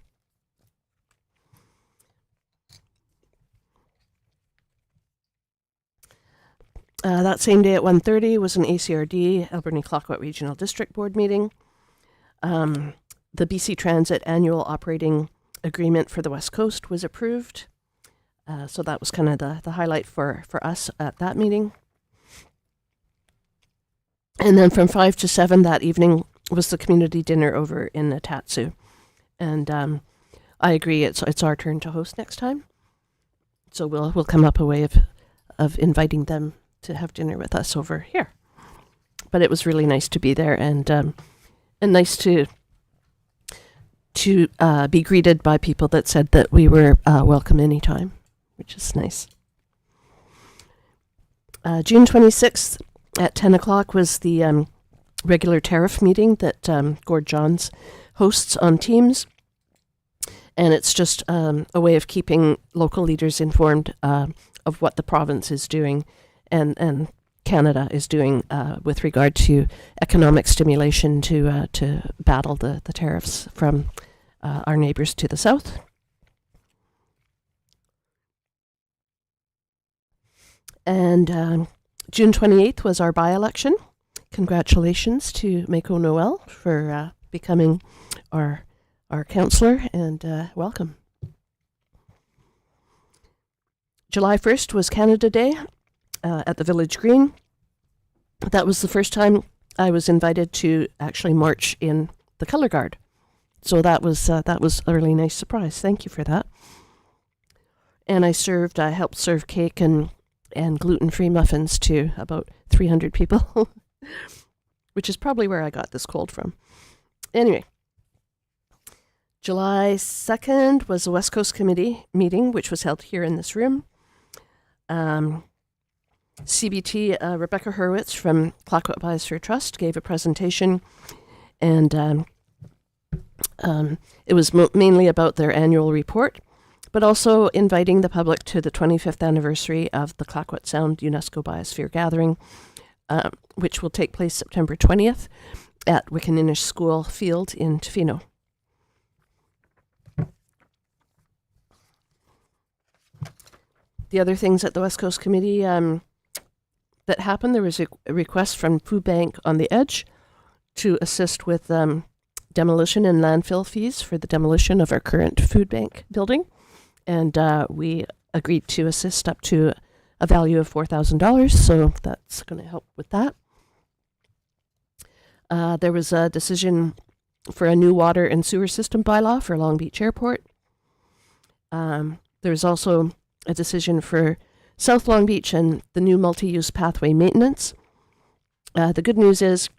That same day at 1:30 was an ACRD, Alberni Clayoquot Regional District Board meeting. The BC Transit Annual Operating Agreement for the West Coast was approved. So that was kind of the highlight for us at that meeting. And then from 5 to 7 that evening was the community dinner over in Atatsu. And I agree, it's our turn to host next time. So we'll come up a way of inviting them to have dinner with us over here. But it was really nice to be there and nice to be greeted by people that said that we were welcome anytime, which is nice. June 26th at 10 o'clock was the regular tariff meeting that Gord Johns hosts on Teams. And it's just a way of keeping local leaders informed of what the province is doing and Canada is doing with regard to economic stimulation to battle the tariffs from our neighbors to the south. And June 28th was our by-election. Congratulations to Mako Noel for becoming our councillor, and welcome. July 1st was Canada Day at the Village Green. That was the first time I was invited to actually march in the Color Guard. So that was a really nice surprise. Thank you for that. And I helped serve cake and gluten-free muffins to about 300 people, which is probably where I got this cold from. Anyway, July 2nd was the West Coast Committee meeting, which was held here in this room. CBT, Rebecca Hurwitz from Clayoquot Biosphere Trust gave a presentation, and it was mainly about their annual report, but also inviting the public to the 25th anniversary of the Clayoquot Sound UNESCO Biosphere Gathering, which will take place September 20th at Wickaninnish School Field in Tofino. The other things at the West Coast Committee that happened, there was a request from Food Bank on the Edge to assist with demolition and landfill fees for the demolition of our current food bank building. And we agreed to assist up to a value of $4,000, so that's going to help with that. There was a decision for a new water and sewer system bylaw for Long Beach Airport. There's also a decision for South Long Beach and the new multi-use pathway maintenance. The good news is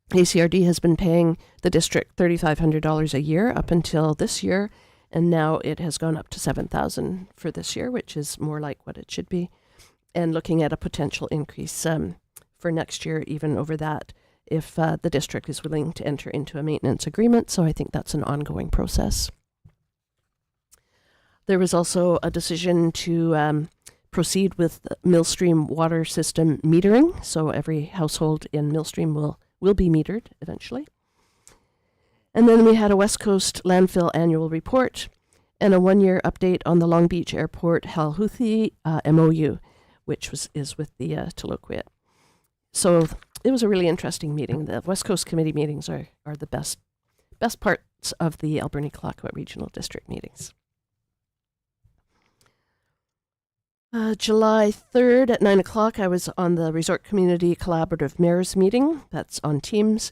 ACRD has been paying the district $3,500 a year up until this year, and now it has gone up to $7,000 for this year, which is more like what it should be, and looking at a potential increase for next year, even over that, if the district is willing to enter into a maintenance agreement. So I think that's an ongoing process. There was also a decision to proceed with the Millstream water system metering. So every household in Millstream will be metered eventually. And then we had a West Coast landfill annual report and a 1-year update on the Long Beach Airport Hal Houthi MOU, which is with the Tulukwit. So it was a really interesting meeting. The West Coast Committee meetings are the best parts of the Alberni-Clayoquot Regional District meetings. July 3rd at 9 o'clock, I was on the Resort Community Collaborative Mayors meeting. That's on Teams.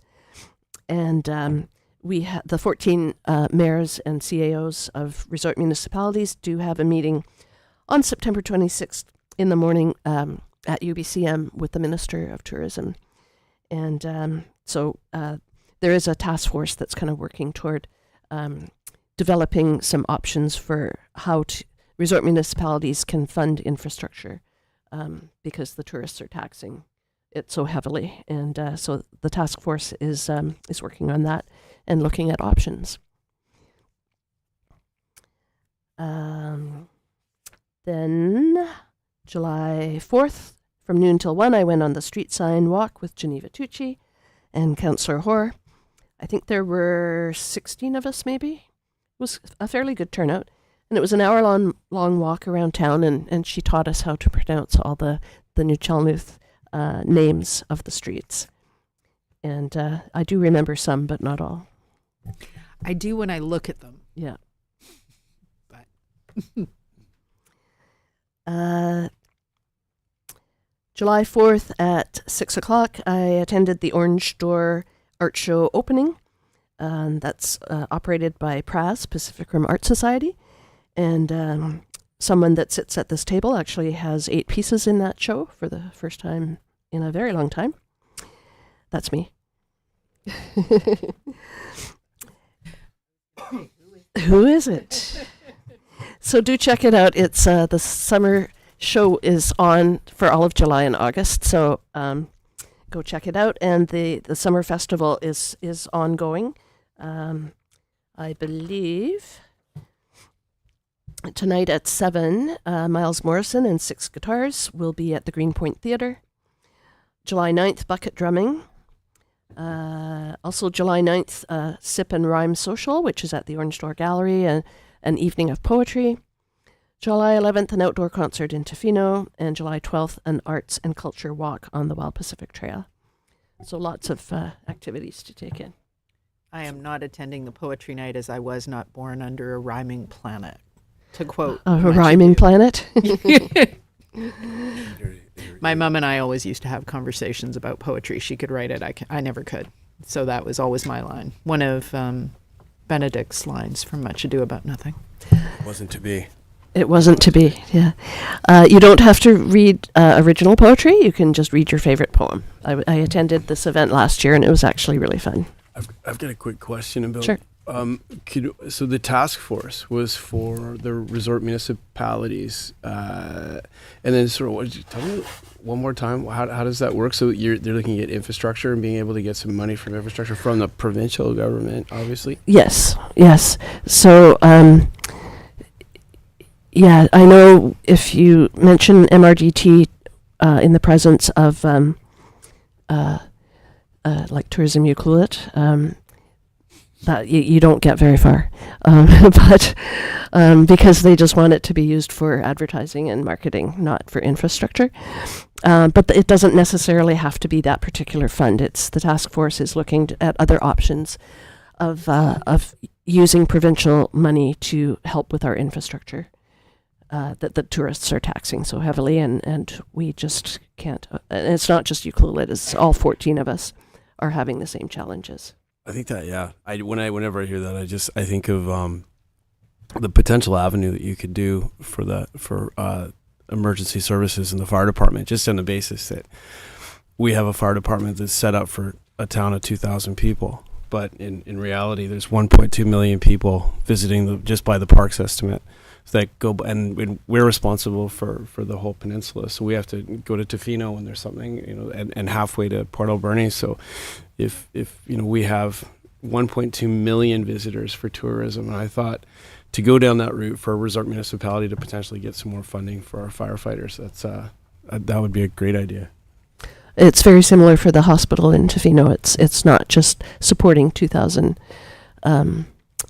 And we had the 14 mayors and CAOs of resort municipalities do have a meeting on September 26th in the morning at UBCM with the Minister of Tourism. And so there is a task force that's kind of working toward developing some options for how resort municipalities can fund infrastructure because the tourists are taxing it so heavily. And so the task force is working on that and looking at options. Then July 4th, from noon till 1, I went on the street sign walk with Geneva Tucci and Councillor Hoare. I think there were 16 of us, maybe. It was a fairly good turnout. And it was an hour-long walk around town, and she taught us how to pronounce all the Nuu-chah-nulth names of the streets. And I do remember some, but not all. I do when I look at them. Yeah. But July 4th at 6 o'clock, I attended the Orange Door Art Show opening. That's operated by PRAS, Pacific Rim Art Society. And someone that sits at this table actually has 8 pieces in that show for the first time in a very long time. That's me. Who is it? So do check it out. It's the summer show is on for all of July and August. So go check it out. And the summer festival is ongoing. I believe tonight at 7, Miles Morrison and 6 Guitars will be at the Greenpoint Theatre. July 9th, bucket drumming. Also July 9th, Sip and Rhyme Social, which is at the Orange Door Gallery, and an evening of poetry. July 11th, an outdoor concert in Tofino, and July 12th, an arts and culture walk on the Wild Pacific Trail. So lots of activities to take in. I am not attending the poetry night as I was not born under a rhyming planet, to quote. A much rhyming ado. planet. My mom and I always used to have conversations about poetry. She could write it. I never could. So that was always my line. One of Benedict's lines from Much Ado About Nothing. Wasn't to be. It wasn't to be, yeah. You don't have to read original poetry. You can just read your favorite poem. I attended this event last year, and it was actually really fun. I've got a quick question about. Sure. So the task force was for the resort municipalities, and then sort of, tell me one more time, how does that work? So they're looking at infrastructure and being able to get some money from infrastructure from the provincial government, obviously? Yes. So, yeah, I know if you mention MRDT in the presence of like Tourism Ucluelet, that you don't get very far, but because they just want it to be used for advertising and marketing, not for infrastructure. But it doesn't necessarily have to be that particular fund. It's the task force is looking at other options of using provincial money to help with our infrastructure that the tourists are taxing so heavily, and we just can't. And it's not just Ucluelet; it's all 14 of us are having the same challenges. I think that, yeah. Whenever I hear that, I think of the potential avenue that you could do for emergency services in the fire department, just on the basis that we have a fire department that's set up for a town of 2,000 people, but in reality, there's 1.2 million people visiting just by the parks estimate. That go, and we're responsible for the whole peninsula, so we have to go to Tofino when there's something, and halfway to Port Alberni. So if we have 1.2 million visitors for tourism, and I thought to go down that route for a resort municipality to potentially get some more funding for our firefighters, that would be a great idea. It's very similar for the hospital in Tofino. It's not just supporting 2,000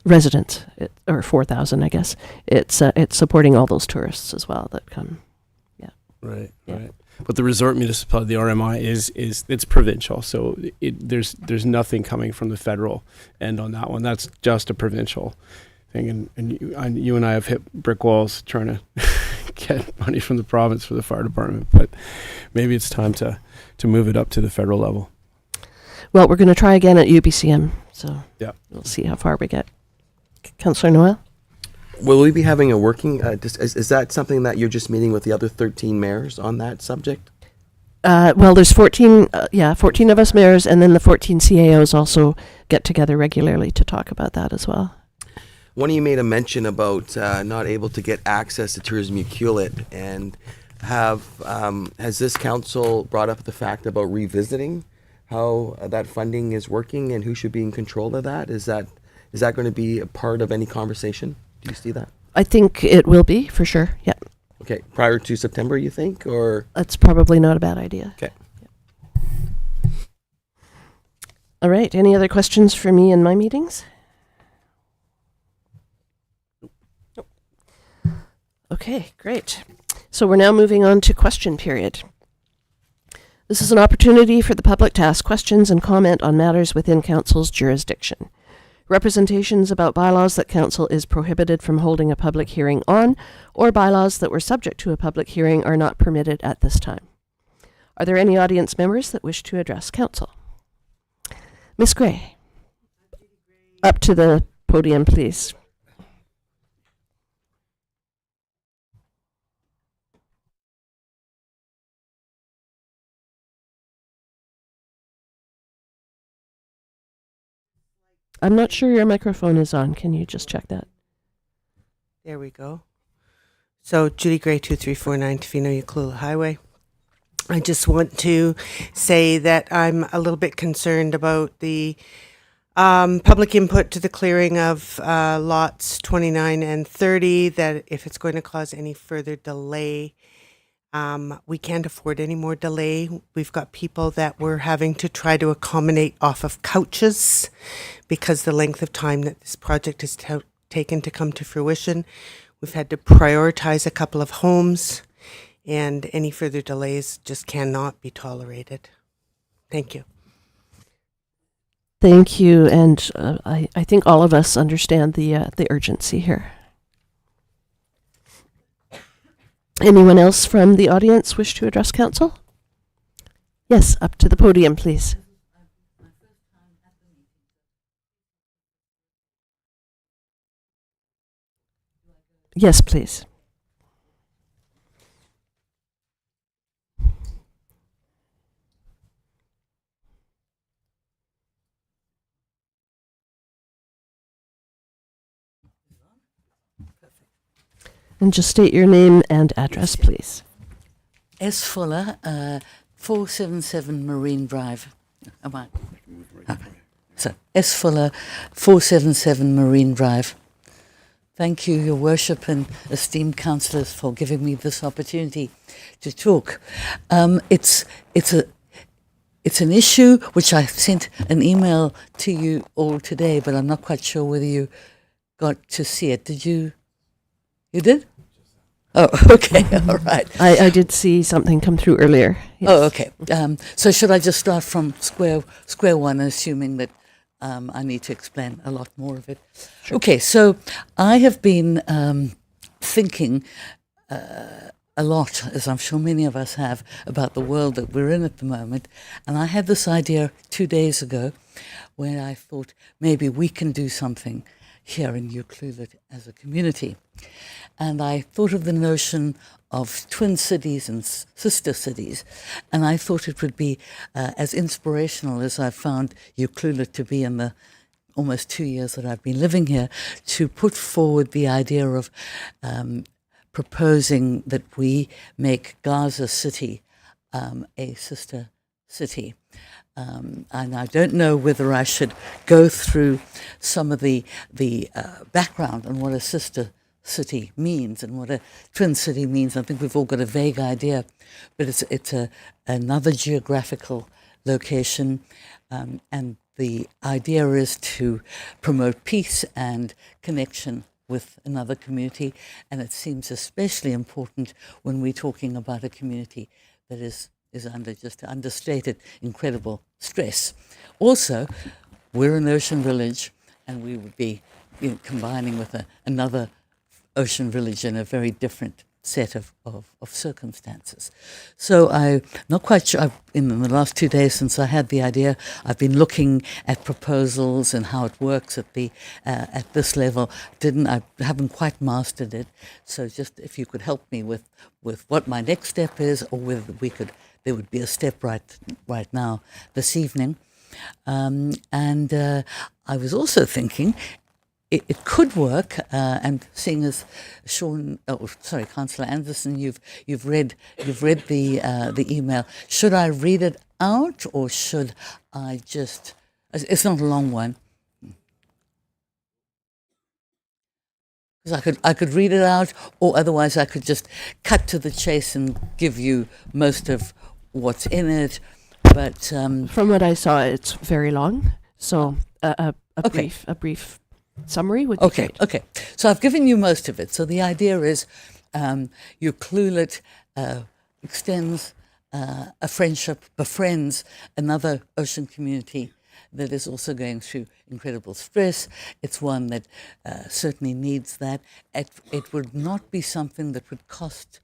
residents, or 4,000, I guess. It's supporting all those tourists as well that come. Yeah. Right. Yeah. Right. But the resort municipality, the RMI, is it's provincial, so there's nothing coming from the federal end on that one. That's just a provincial thing, and you and I have hit brick walls trying to get money from the province for the fire department, but maybe it's time to move it up to the federal level. Well, we're going to try again at UBCM, so Yeah. we'll see how far we get. Councillor Noel? Will we be having a working, is that something that you're just meeting with the other 13 mayors on that subject? Well, there's 14 of us mayors, and then the 14 CAOs also get together regularly to talk about that as well. One of you made a mention about not able to get access to Tourism Ucluelet, and has this council brought up the fact about revisiting how that funding is working and who should be in control of that? Is that going to be a part of any conversation? Do you see that? I think it will be, for sure, yeah. Okay, prior to September, you think, or? That's probably not a bad idea. Okay. All right, any other questions for me in my meetings? Nope. Okay, great. So we're now moving on to question period. This is an opportunity for the public to ask questions and comment on matters within council's jurisdiction. Representations about bylaws that council is prohibited from holding a public hearing on, or bylaws that were subject to a public hearing, are not permitted at this time. Are there any audience members that wish to address council? Miss Gray, up to the podium, please. I'm not sure your microphone is on. Can you just check that? There we go. So Judy Gray, 2349 Tofino Ucluelet Highway. I just want to say that I'm a little bit concerned about the public input to the clearing of lots 29 and 30, that if it's going to cause any further delay We can't afford any more delay. We've got people that we're having to try to accommodate off of couches because the length of time that this project has taken to come to fruition. We've had to prioritize a couple of homes, and any further delays just cannot be tolerated. Thank you. Thank you, and I think all of us understand the urgency here. Anyone else from the audience wish to address council? Yes, up to the podium, please. Yes, please. And just state your name and address, please. S. Fuller, 477 Marine Drive. Am I? Okay. So, S. Fuller, 477 Marine Drive. Thank you, Your Worship and esteemed councillors, for giving me this opportunity to talk. It's an issue which I sent an email to you all today, but I'm not quite sure whether you got to see it. Did you? You did? Oh, okay, all right. I did see something come through earlier. Yes. Oh, okay. So should I just start from square one, assuming that I need to explain a lot more of it? Sure. Okay, so I have been thinking a lot, as I'm sure many of us have, about the world that we're in at the moment. And I had this idea 2 days ago where I thought maybe we can do something here in Ucluelet as a community. And I thought of the notion of twin cities and sister cities, and I thought it would be as inspirational as I've found Ucluelet to be in the almost 2 years that I've been living here, to put forward the idea of proposing that we make Gaza City a sister city. And I don't know whether I should go through some of the background on what a sister city means and what a twin city means. I think we've all got a vague idea, but it's another geographical location, and the idea is to promote peace and connection with another community, and it seems especially important when we're talking about a community that is under, just to understate it, incredible stress. Also, we're an ocean village, and we would be combining with another ocean village in a very different set of circumstances. So I'm not quite sure, in the last 2 days since I had the idea, I've been looking at proposals and how it works at this level. I haven't quite mastered it, so just if you could help me with what my next step is, or whether there would be a step right now this evening. And I was also thinking it could work, and seeing as Councillor Anderson, you've read the email. Should I read it out, or should I just? It's not a long one. Because I could read it out, or otherwise I could just cut to the chase and give you most of what's in it. But from what I saw, it's very long. So a brief summary would be great. Okay. So I've given you most of it. So the idea is Ucluelet extends a friendship, befriends another ocean community that is also going through incredible stress. It's one that certainly needs that. It would not be something that would cost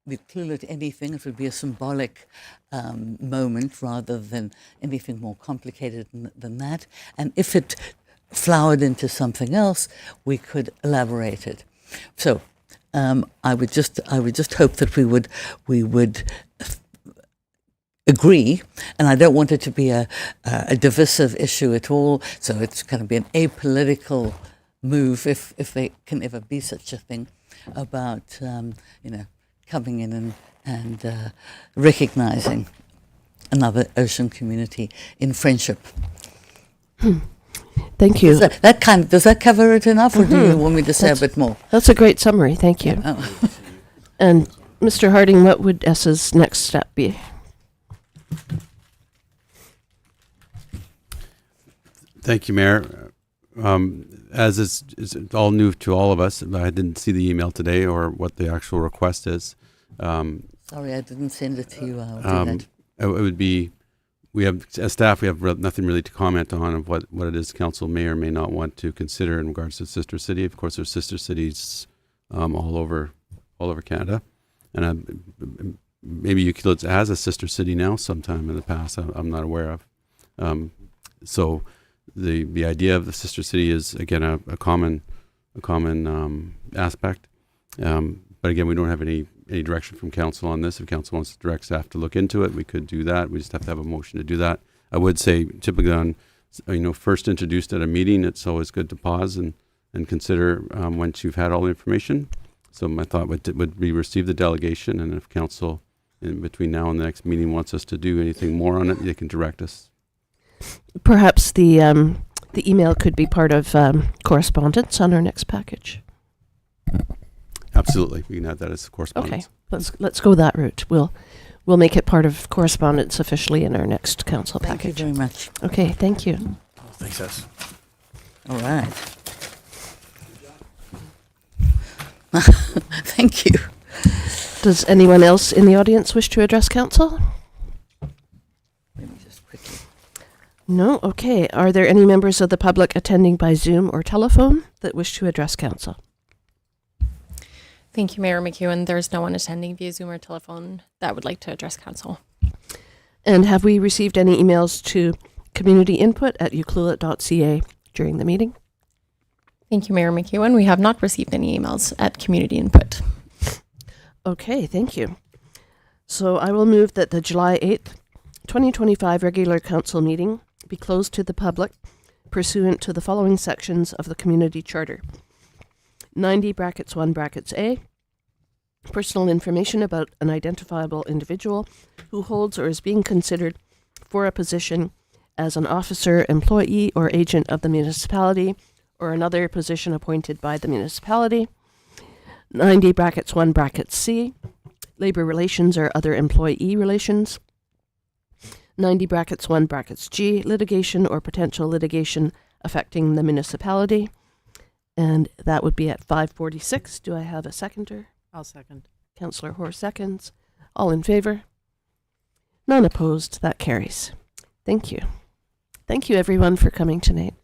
Ucluelet anything. It would be a symbolic moment rather than anything more complicated than that. And if it flowered into something else, we could elaborate it. So I would just hope that we would agree, and I don't want it to be a divisive issue at all. So it's going to be an apolitical move, if there can ever be such a thing, about coming in and recognizing another ocean community in friendship. Thank you. Does that cover it enough, or do you want me to say a bit more? That's a great summary. Thank you. Oh. And Mr. Harding, what would S's next step be? Thank you, Mayor. As it's all new to all of us, I didn't see the email today or what the actual request is. Sorry, I didn't send it to you. I'll do that. It would be, we have, as staff, we have nothing really to comment on of what it is council may or may not want to consider in regards to Sister City. Of course, there's sister cities all over Canada. And maybe Ucluelet has a sister city now sometime in the past I'm not aware of. So the idea of the sister city is, again, a common aspect. But again, we don't have any direction from council on this. If council wants to direct staff to look into it, we could do that. We just have to have a motion to do that. I would say typically on, first introduced at a meeting, it's always good to pause and consider once you've had all the information. So my thought would be receive the delegation, and if council in between now and the next meeting wants us to do anything more on it, they can direct us. Perhaps the email could be part of correspondence on our next package. Absolutely, we can add that as correspondence. Okay, let's go that route. We'll make it part of correspondence officially in our next council Thank package. you very much. Okay, thank you. Thanks, S. All right. Thank you. Does anyone else in the audience wish to address council? Let me just quickly. No? Okay. Are there any members of the public attending by Zoom or telephone that wish to address council? Thank you, Mayor McEwen. There's no one attending via Zoom or telephone that would like to address council. And have we received any emails to communityinput@ucluelet.ca during the meeting? Thank you, Mayor McEwen. We have not received any emails at community input. Okay, thank you. So I will move that the July 8th, 2025 regular council meeting be closed to the public pursuant to the following sections of the community charter. 90(1)(a), personal information about an identifiable individual who holds or is being considered for a position as an officer, employee, or agent of the municipality or another position appointed by the municipality. 90(1)(c), labor relations or other employee relations. 90(1)(g), litigation or potential litigation affecting the municipality. And that would be at 5:46. Do I have a seconder? I'll second. Councillor Hoare seconds. All in favor? None opposed. That carries. Thank you. Thank you, everyone, for coming tonight.